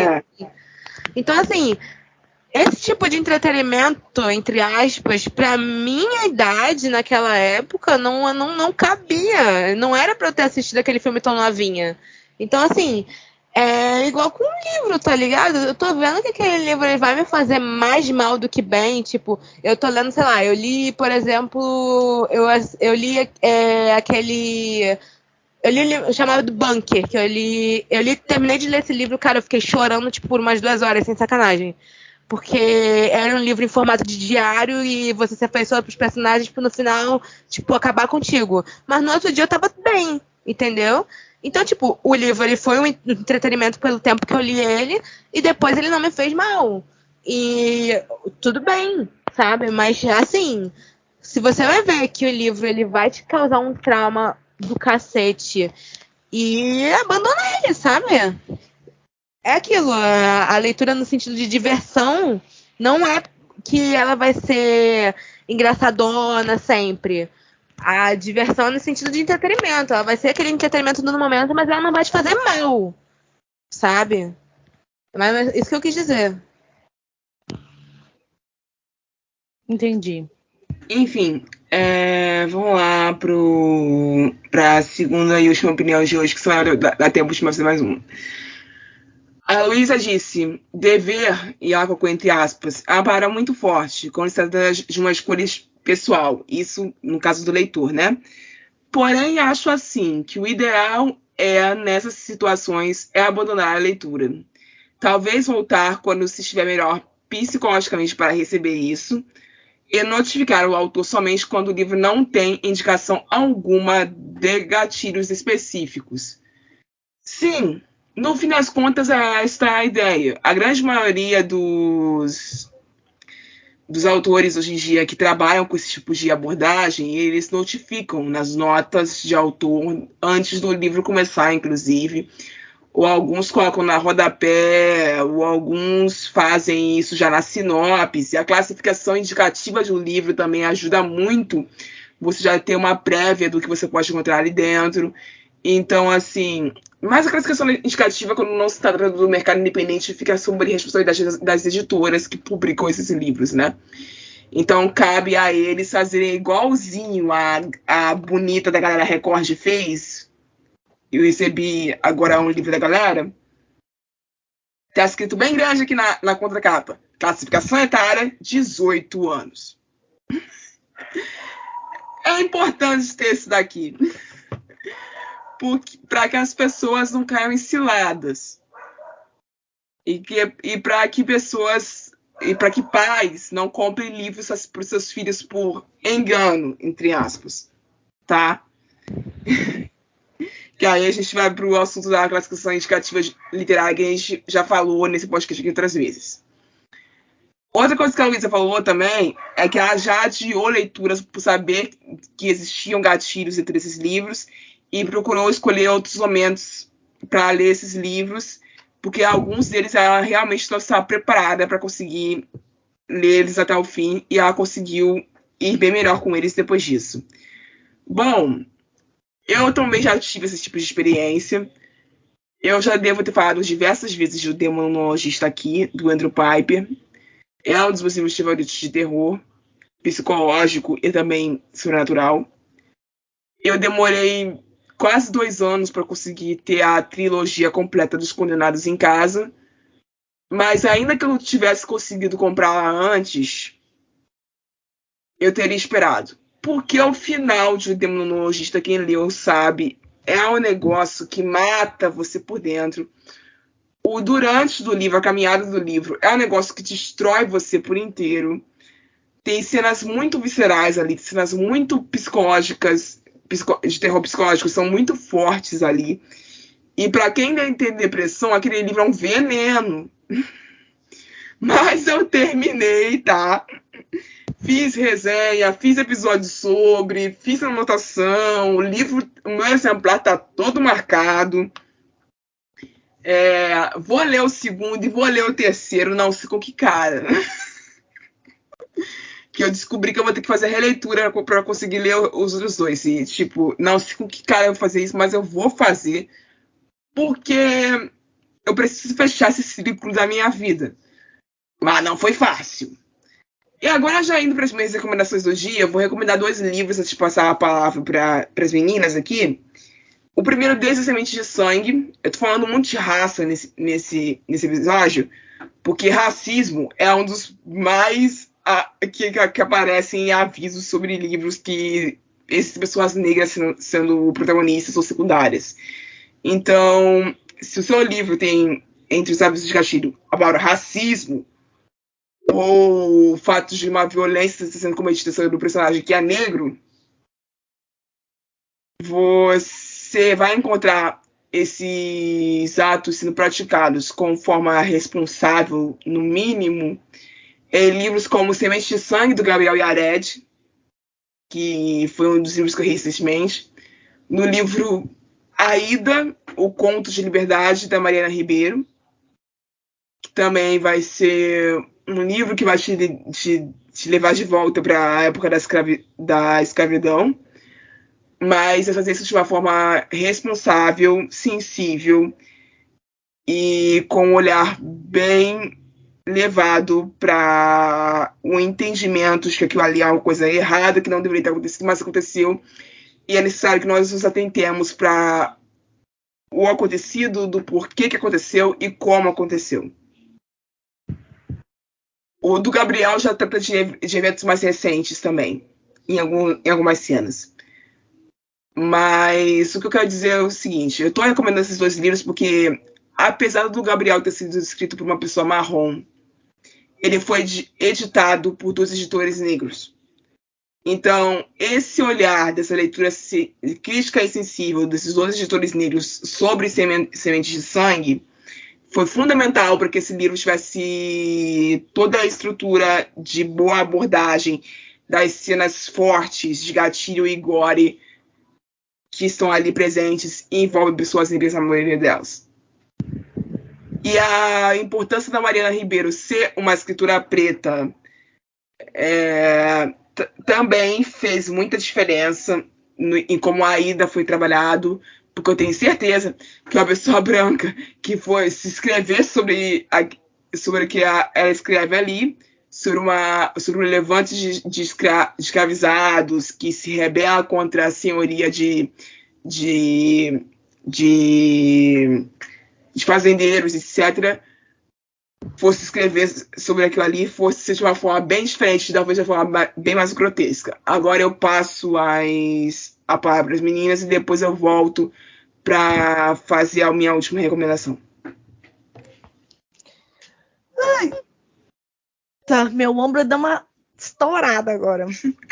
Então, assim, esse tipo de entretenimento, entre aspas, pra minha idade naquela época, não cabia. Não era pra eu ter assistido aquele filme tão novinha. Então, assim, é igual com um livro, tá ligado? Eu tô vendo que aquele livro ele vai me fazer mais mal do que bem. Tipo, eu tô lendo, sei lá, eu li, por exemplo, eu li aquele. Eu li um livro chamado Bunker, que eu li, terminei de ler esse livro, cara, eu fiquei chorando, tipo, por umas 2 horas, sem sacanagem. Porque era um livro em formato de diário e você se afeiçoa pros personagens pra no final, tipo, acabar contigo. Mas no outro dia eu tava bem, entendeu? Então, tipo, o livro ele foi um entretenimento pelo tempo que eu li ele e depois ele não me fez mal. E tudo bem, sabe? Mas, assim, se você vai ver que o livro ele vai te causar um trauma do cacete e abandona ele, sabe? É aquilo, a leitura no sentido de diversão não é que ela vai ser engraçadona sempre. A diversão é no sentido de entretenimento. Ela vai ser aquele entretenimento no momento, mas ela não vai te fazer mal, sabe? Mas isso que eu quis dizer. Entendi. Enfim, Vamos lá para a segunda e última opinião de hoje, que só dá tempo de fazer mais uma. A Luísa disse: dever, e ela colocou entre aspas, é uma palavra muito forte, quando se trata de uma escolha pessoal. Isso no caso do leitor, né? Porém, acho assim, que o ideal nessas situações, é abandonar a leitura. Talvez voltar quando se estiver melhor psicologicamente para receber isso, e notificar o autor somente quando o livro não tem indicação alguma de gatilhos específicos. Sim, no fim das contas, é esta a ideia. A grande maioria dos autores hoje em dia que trabalham com esse tipo de abordagem, eles notificam nas notas de autor antes do livro começar, inclusive. Ou alguns colocam na rodapé, ou alguns fazem isso já na sinopse. A classificação indicativa de um livro também ajuda muito você já ter uma prévia do que você pode encontrar ali dentro. Então, assim, mas a classificação indicativa, quando não se trata do mercado independente, fica sob a responsabilidade das editoras que publicam esses livros, né? Então, cabe a eles fazerem igualzinho a bonita da Galera Record fez. Eu recebi agora um livro da galera. Tá escrito bem grande aqui na contracapa. Classificação etária, 18 anos. É importante ter isso daqui. Para que as pessoas não caiam em ciladas. E para que pessoas... E para que pais não comprem livros para os seus filhos por engano, entre aspas. Tá? Que aí a gente vai para o assunto da classificação indicativa literária que a gente já falou nesse podcast aqui outras vezes. Outra coisa que a Luísa falou também é que ela já adiou leituras por saber que existiam gatilhos entre esses livros e procurou escolher outros momentos para ler esses livros, porque alguns deles ela realmente não estava preparada para conseguir ler eles até o fim e ela conseguiu ir bem melhor com eles depois disso. Bom, eu também já tive esse tipo de experiência. Eu já devo ter falado diversas vezes do Demonologista aqui, do Andrew Piper. É um dos meus livros favoritos de terror, psicológico e também sobrenatural. Eu demorei quase 2 anos para conseguir ter a trilogia completa dos Condenados em casa. Mas ainda que eu tivesse conseguido comprá-la antes, eu teria esperado. Porque o final de O Demonologista, quem leu sabe, é um negócio que mata você por dentro. O durante do livro, a caminhada do livro, é um negócio que destrói você por inteiro. Tem cenas muito viscerais ali, cenas muito psicológicas, de terror psicológico, são muito fortes ali. E para quem tem depressão, aquele livro é um veneno. Mas eu terminei, tá? Fiz resenha, fiz episódio sobre, fiz anotação, o livro, o meu exemplar tá todo marcado. Vou ler o segundo e vou ler o terceiro, não sei com que cara. Que eu descobri que eu vou ter que fazer releitura para conseguir ler os outros dois. E, tipo, não sei com que cara eu vou fazer isso, mas eu vou fazer. Porque eu preciso fechar esse ciclo da minha vida. Mas não foi fácil. E agora, já indo para as minhas recomendações do dia, eu vou recomendar 2 livros antes de passar a palavra para as meninas aqui. O primeiro deles é Semente de Sangue. Eu tô falando muito de raça nesse episódio, porque racismo é um dos mais que aparecem em avisos sobre livros que essas pessoas negras sendo protagonistas ou secundárias. Então, se o seu livro tem entre os avisos de gatilho a palavra racismo, ou o fato de uma violência sendo cometida sobre o personagem que é negro, você vai encontrar esses atos sendo praticados com forma responsável, no mínimo, em livros como Semente de Sangue, do Gabriel Yared, que foi um dos livros que eu li recentemente, no livro Aida, O Conto de Liberdade, da Mariana Ribeiro, que também vai ser um livro que vai te levar de volta para a época da escravidão, mas vai fazer isso de uma forma responsável, sensível e com um olhar bem levado para o entendimento de que aquilo ali é uma coisa errada, que não deveria ter acontecido, mas aconteceu. E é necessário que nós nos atentemos para o acontecido, do porquê que aconteceu e como aconteceu. O do Gabriel já trata de eventos mais recentes também, em algumas cenas. Mas o que eu quero dizer é o seguinte, eu estou recomendando esses 2 livros porque, apesar do Gabriel ter sido escrito por uma pessoa marrom, ele foi editado por 2 editores negros. Então, esse olhar dessa leitura crítica e sensível desses 2 editores negros sobre Sementes de Sangue foi fundamental para que esse livro tivesse toda a estrutura de boa abordagem das cenas fortes de gatilho e gore que estão ali presentes e envolvem pessoas negras na maioria delas. E a importância da Mariana Ribeiro ser uma escritora preta também fez muita diferença em como a Aida foi trabalhado, porque eu tenho certeza que uma pessoa branca que foi se escrever sobre o que ela escreve ali, sobre o levante de escravizados que se rebela contra a senhoria de fazendeiros, etc., fosse escrever sobre aquilo ali, fosse ser de uma forma bem diferente, talvez de uma forma bem mais grotesca. Agora eu passo a palavra às meninas e depois eu volto para fazer a minha última recomendação. Tá, meu ombro dá uma estourada agora.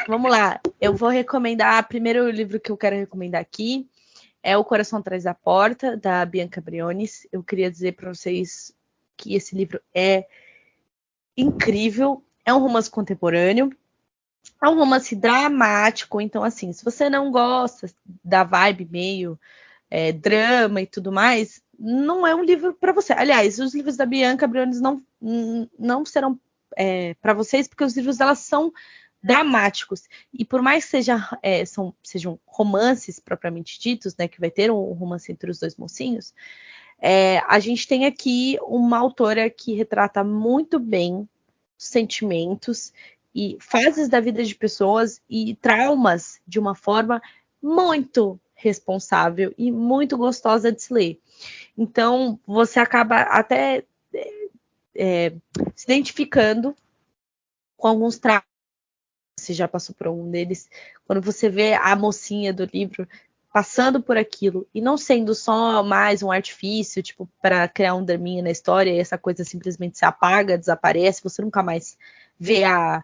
Vamos lá. Eu vou recomendar, primeiro o livro que eu quero recomendar aqui é O Coração Atrás da Porta, da Bianca Briones. Eu queria dizer para vocês que esse livro é incrível. É um romance contemporâneo. É um romance dramático. Então, assim, se você não gosta da vibe meio drama e tudo mais, não é um livro para você. Aliás, os livros da Bianca Briones não serão para vocês, porque os livros dela são dramáticos. E por mais que sejam romances propriamente ditos, né, que vai ter um romance entre os 2 mocinhos, a gente tem aqui uma autora que retrata muito bem os sentimentos e fases da vida de pessoas e traumas de uma forma muito responsável e muito gostosa de se ler. Então, você acaba até se identificando com alguns traumas. Você já passou por um deles. Quando você vê a mocinha do livro passando por aquilo e não sendo só mais um artifício, tipo, para criar um draminha na história e essa coisa simplesmente se apaga, desaparece, você nunca mais vê a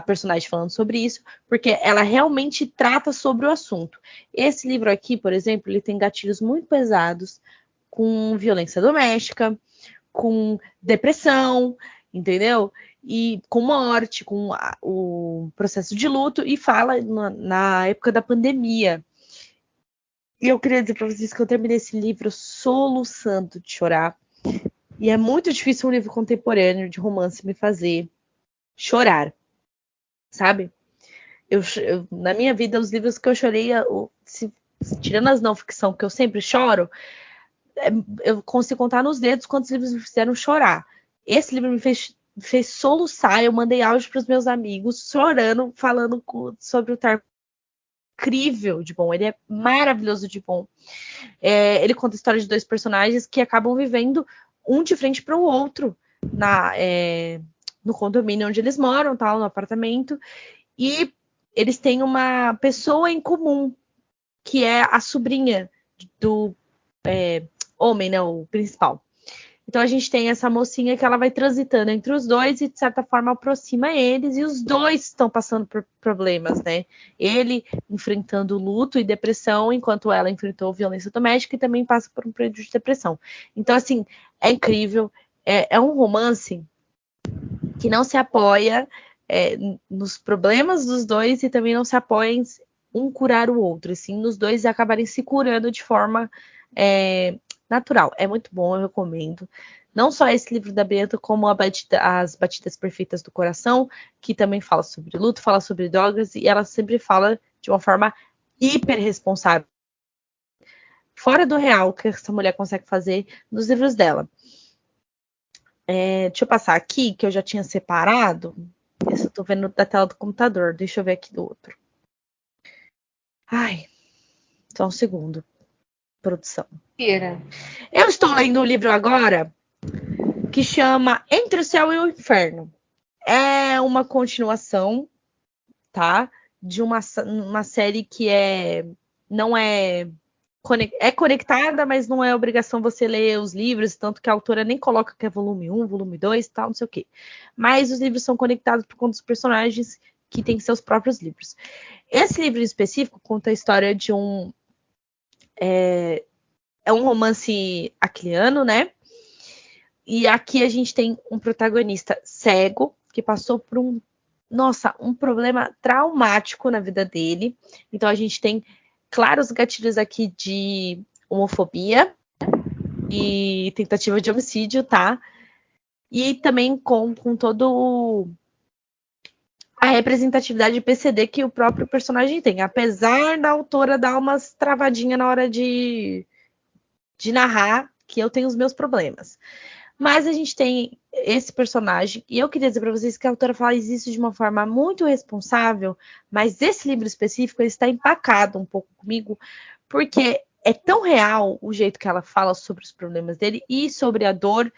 personagem falando sobre isso, porque ela realmente trata sobre o assunto. Esse livro aqui, por exemplo, ele tem gatilhos muito pesados com violência doméstica, com depressão, entendeu? E com morte, com o processo de luto, e fala na época da pandemia. E eu queria dizer para vocês que eu terminei esse livro soluçando de chorar. E é muito difícil um livro contemporâneo de romance me fazer chorar, sabe? Na minha vida, os livros que eu chorei, tirando as não ficção, que eu sempre choro, eu consigo contar nos dedos quantos livros me fizeram chorar. Esse livro me fez soluçar. Eu mandei áudio para os meus amigos, chorando, falando sobre o Tar. Incrível de bom, ele é maravilhoso de bom. Ele conta a história de 2 personagens que acabam vivendo um de frente para o outro no condomínio onde eles moram, tal, no apartamento, e eles têm uma pessoa em comum, que é a sobrinha do homem, né, o principal. Então a gente tem essa mocinha que ela vai transitando entre os 2 e de certa forma aproxima eles, e os 2 estão passando por problemas, né? Ele enfrentando luto e depressão, enquanto ela enfrentou violência doméstica e também passa por um período de depressão. Então, assim, é incrível. É um romance que não se apoia nos problemas dos 2 e também não se apoia em um curar o outro, assim, nos 2 acabarem se curando de forma natural. É muito bom, eu recomendo. Não só esse livro da Bianca, como As Batidas Perfeitas do Coração, que também fala sobre luto, fala sobre drogas, e ela sempre fala de uma forma hiper responsável. Fora do real que essa mulher consegue fazer nos livros dela. Deixa eu passar aqui, que eu já tinha separado. Esse eu tô vendo da tela do computador. Deixa eu ver aqui do outro. Ai, só um segundo. Produção. Eu estou lendo um livro agora que chama Entre o Céu e o Inferno. É uma continuação, tá? De uma série que não é conectada, mas não é obrigação você ler os livros, tanto que a autora nem coloca que é volume 1, volume 2 e tal, não sei o quê. Mas os livros são conectados por conta dos personagens que têm seus próprios livros. Esse livro em específico conta a história de um... É um romance aquiliano, né? E aqui a gente tem um protagonista cego que passou por um problema traumático na vida dele. Então a gente tem claros gatilhos aqui de homofobia e tentativa de homicídio, tá? E também com todo a representatividade PCD que o próprio personagem tem. Apesar da autora dar umas travadinhas na hora de narrar que eu tenho os meus problemas. Mas a gente tem esse personagem, e eu queria dizer para vocês que a autora faz isso de uma forma muito responsável, mas esse livro específico ele está empacado um pouco comigo, porque é tão real o jeito que ela fala sobre os problemas dele e sobre a dor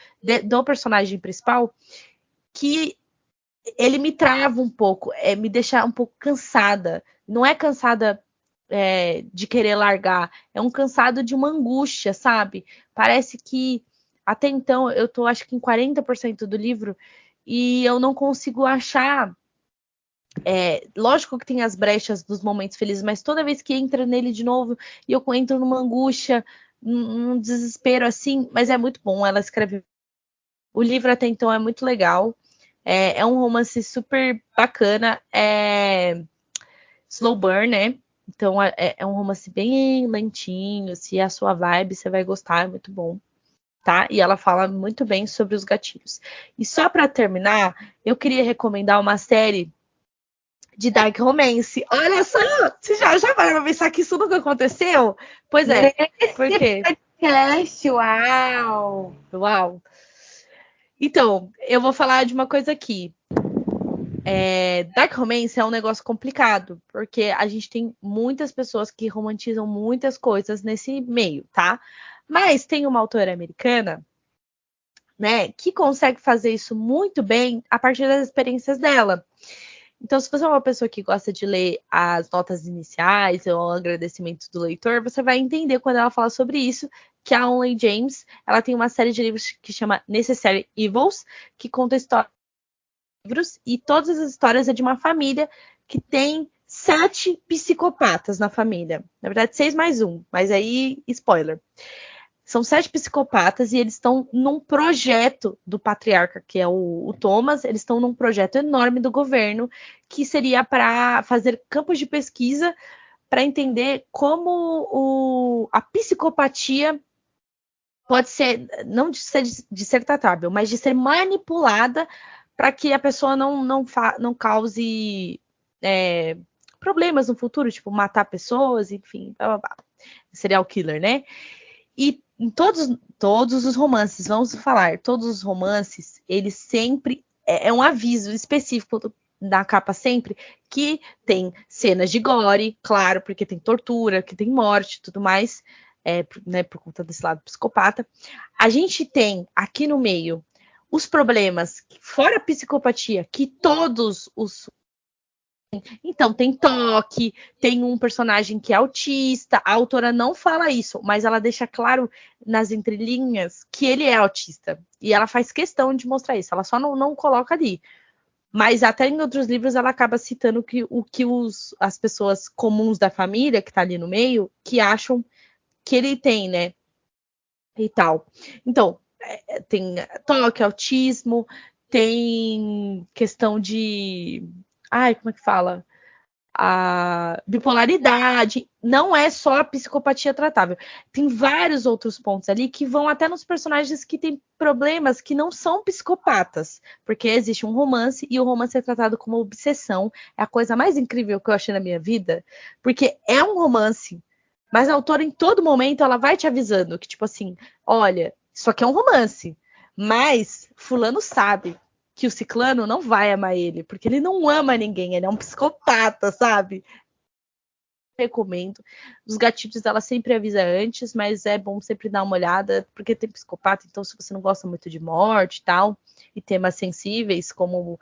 do personagem principal, que ele me trava um pouco, me deixa um pouco cansada. Não é cansada de querer largar, é um cansado de uma angústia, sabe? Parece que até então eu tô acho que em 40% do livro e eu não consigo achar. Lógico que tem as brechas dos momentos felizes, mas toda vez que entra nele de novo e eu entro numa angústia, num desespero assim, mas é muito bom. Ela escreve. O livro até então é muito legal. É um romance super bacana. Slow burn, né? Então é um romance bem lentinho. Se é a sua vibe, você vai gostar, é muito bom. Tá? E ela fala muito bem sobre os gatilhos. E só para terminar, eu queria recomendar uma série de Dark Romance. Olha só! Você já vai pensar que isso nunca aconteceu? Pois é. Por quê? Podcast, uau! Uau! Então, eu vou falar de uma coisa aqui. Dark Romance é um negócio complicado, porque a gente tem muitas pessoas que romantizam muitas coisas nesse meio, tá? Mas tem uma autora americana, né, que consegue fazer isso muito bem a partir das experiências dela. Então, se você é uma pessoa que gosta de ler as notas iniciais ou o agradecimento do leitor, você vai entender quando ela fala sobre isso, que a Onley James, ela tem uma série de livros que chama Necessary Evils, que conta histórias e todas as histórias é de uma família que tem 7 psicopatas na família. Na verdade, 6 mais 1, mas aí, spoiler. São 7 psicopatas e eles estão num projeto do patriarca, que é o Thomas. Eles estão num projeto enorme do governo, que seria para fazer campos de pesquisa para entender como a psicopatia pode ser, não de ser tratável, mas de ser manipulada para que a pessoa não cause problemas no futuro, tipo matar pessoas, enfim, blá, blá, blá. Serial killer, né? E em todos os romances, vamos falar, todos os romances, eles sempre é um aviso específico da capa sempre, que tem cenas de gore, claro, porque tem tortura, que tem morte e tudo mais, né, por conta desse lado psicopata. A gente tem aqui no meio os problemas, fora a psicopatia, que todos os... Então, tem toque, tem um personagem que é autista, a autora não fala isso, mas ela deixa claro nas entrelinhas que ele é autista. E ela faz questão de mostrar isso, ela só não coloca ali. Mas até em outros livros ela acaba citando as pessoas comuns da família, que tá ali no meio, que acham que ele tem, né? E tal. Então, tem toque, autismo, tem questão de... Ai, como é que fala? A bipolaridade. Não é só a psicopatia tratável. Tem vários outros pontos ali que vão até nos personagens que têm problemas que não são psicopatas. Porque existe um romance e o romance é tratado como obsessão. É a coisa mais incrível que eu achei na minha vida. Porque é um romance, mas a autora em todo momento ela vai te avisando que, tipo assim, olha, isso aqui é um romance. Mas fulano sabe que o ciclano não vai amar ele, porque ele não ama ninguém, ele é um psicopata, sabe? Recomendo. Os gatilhos ela sempre avisa antes, mas é bom sempre dar uma olhada, porque tem psicopata, então se você não gosta muito de morte e tal, e temas sensíveis como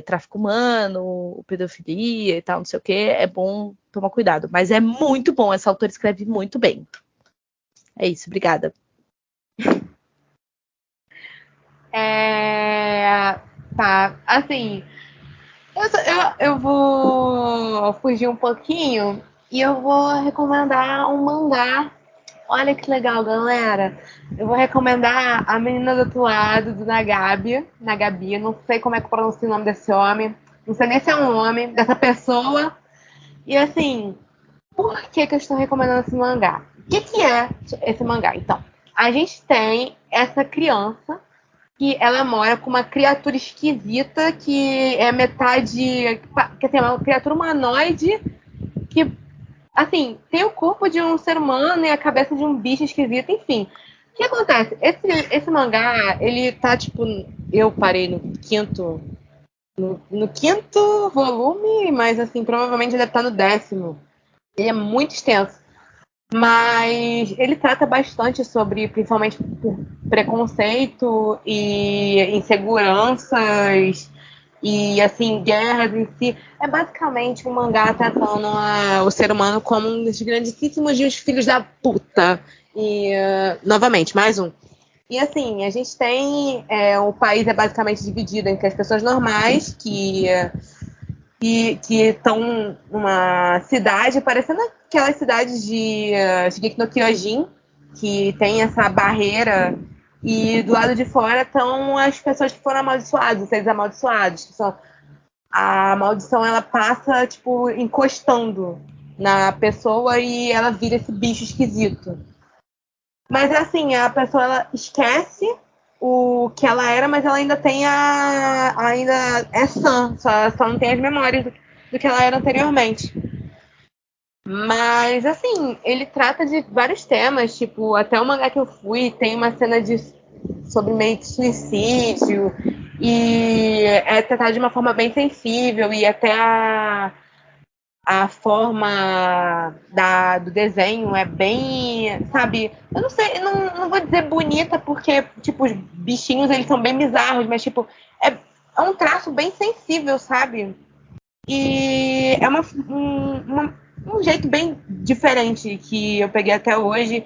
tráfico humano, pedofilia e tal, não sei o que, é bom tomar cuidado. Mas é muito bom, essa autora escreve muito bem. É isso, obrigada. Tá, assim, eu vou fugir um pouquinho e eu vou recomendar um mangá. Olha que legal, galera. Eu vou recomendar A Menina do Outro Lado, do Nagabi. Não sei como é que pronuncia o nome desse homem. Não sei nem se é um homem, dessa pessoa. E assim, por que eu estou recomendando esse mangá? O que é esse mangá? Então, a gente tem essa criança que ela mora com uma criatura esquisita que é metade... Quer dizer, uma criatura humanoide que, assim, tem o corpo de um ser humano e a cabeça de um bicho esquisito, enfim. O que acontece? Esse mangá, ele tá, tipo... Eu parei no quinto volume, mas, assim, provavelmente deve estar no 10º. Ele é muito extenso. Mas ele trata bastante sobre, principalmente, preconceito e inseguranças e, assim, guerras em si. É basicamente um mangá tratando o ser humano como um dos grandíssimos filhos da puta. E, novamente, mais um. E, assim, a gente tem... o país é basicamente dividido entre as pessoas normais, que estão numa cidade, parecendo aquelas cidades de Shingeki no Kyojin, que tem essa barreira, e do lado de fora estão as pessoas que foram amaldiçoadas, os seres amaldiçoados, que são... A maldição, ela passa, tipo, encostando na pessoa e ela vira esse bicho esquisito. Mas, assim, a pessoa, ela esquece o que ela era, mas ela ainda tem ainda é sã, só não tem as memórias do que ela era anteriormente. Mas, assim, ele trata de vários temas, tipo, até o mangá que eu fui tem uma cena sobre meio de suicídio, e é tratado de uma forma bem sensível, e até a forma do desenho é bem, sabe, eu não sei, não vou dizer bonita, porque, tipo, os bichinhos, eles são bem bizarros, mas, tipo, é um traço bem sensível, sabe? E é um jeito bem diferente que eu peguei até hoje,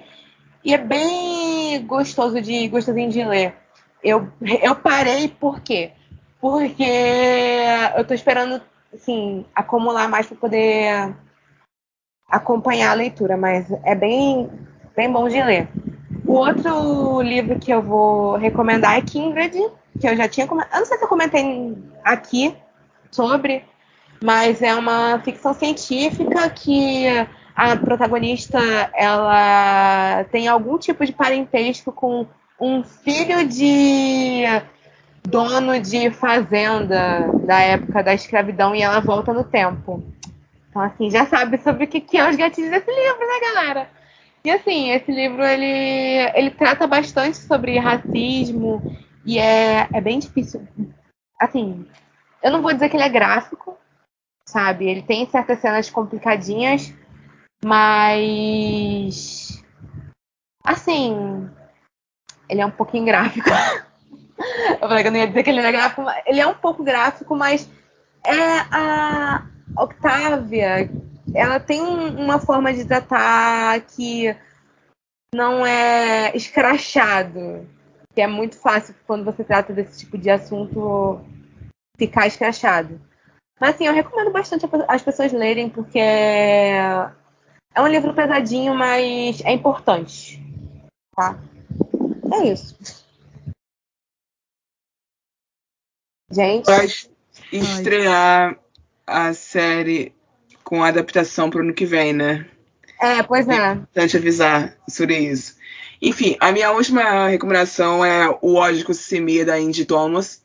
e é bem gostosinho de ler. Eu parei por quê? Porque eu tô esperando, assim, acumular mais para poder acompanhar a leitura, mas é bem bom de ler. O outro livro que eu vou recomendar é Kindred, que eu já tinha comentado. Eu não sei se eu comentei aqui sobre, mas é uma ficção científica que a protagonista, ela tem algum tipo de parentesco com um filho de dono de fazenda da época da escravidão, e ela volta no tempo. Então, assim, já sabe sobre o que é os gatilhos desse livro, né, galera? E, assim, esse livro, ele trata bastante sobre racismo e é bem difícil. Assim, eu não vou dizer que ele é gráfico, sabe? Ele tem certas cenas complicadinhas, mas... Assim, ele é um pouquinho gráfico. Eu falei que eu não ia dizer que ele não é gráfico, mas ele é um pouco gráfico, mas a Octavia, ela tem uma forma de tratar que não é escrachado, que é muito fácil quando você trata desse tipo de assunto ficar escrachado. Mas, assim, eu recomendo bastante as pessoas lerem, porque é um livro pesadinho, mas é importante, tá? É isso. Gente, Vai estrear a série com a adaptação para o ano que vem, né? pois é. É importante avisar sobre isso. Enfim, a minha última recomendação é O Ódio que se Semia, da Angie Thomas.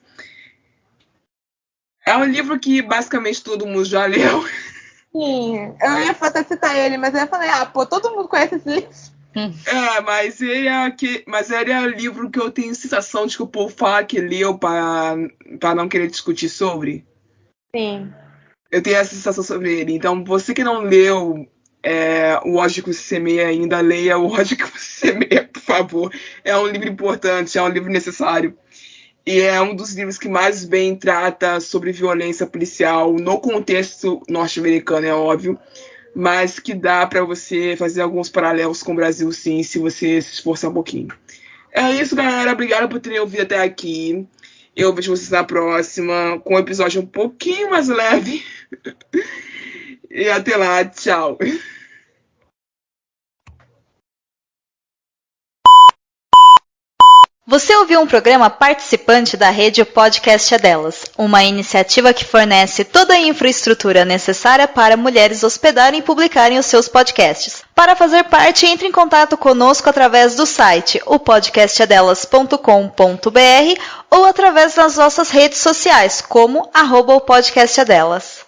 É um livro que basicamente todo mundo já leu. Sim, eu ia até citar ele, mas eu falei, todo mundo conhece esse livro. Mas ele é um livro que eu tenho sensação de que o povo fala que leu para não querer discutir sobre. Sim. Eu tenho essa sensação sobre ele. Então, você que não leu O Ódio que Você Semeia ainda, leia O Ódio que Você Semeia, por favor. É um livro importante, é um livro necessário. E é um dos livros que mais bem trata sobre violência policial no contexto norte-americano, é óbvio, mas que dá para você fazer alguns paralelos com o Brasil, sim, se você se esforçar um pouquinho. É isso, galera. Obrigada por terem ouvido até aqui. Eu vejo vocês na próxima, com um episódio um pouquinho mais leve. E até lá. Tchau. Você ouviu um programa participante da rede Podcast é Delas, uma iniciativa que fornece toda a infraestrutura necessária para mulheres hospedarem e publicarem os seus podcasts. Para fazer parte, entre em contato conosco através do site opodcastadelas.com.br ou através das nossas redes sociais, como @opodcastadelas.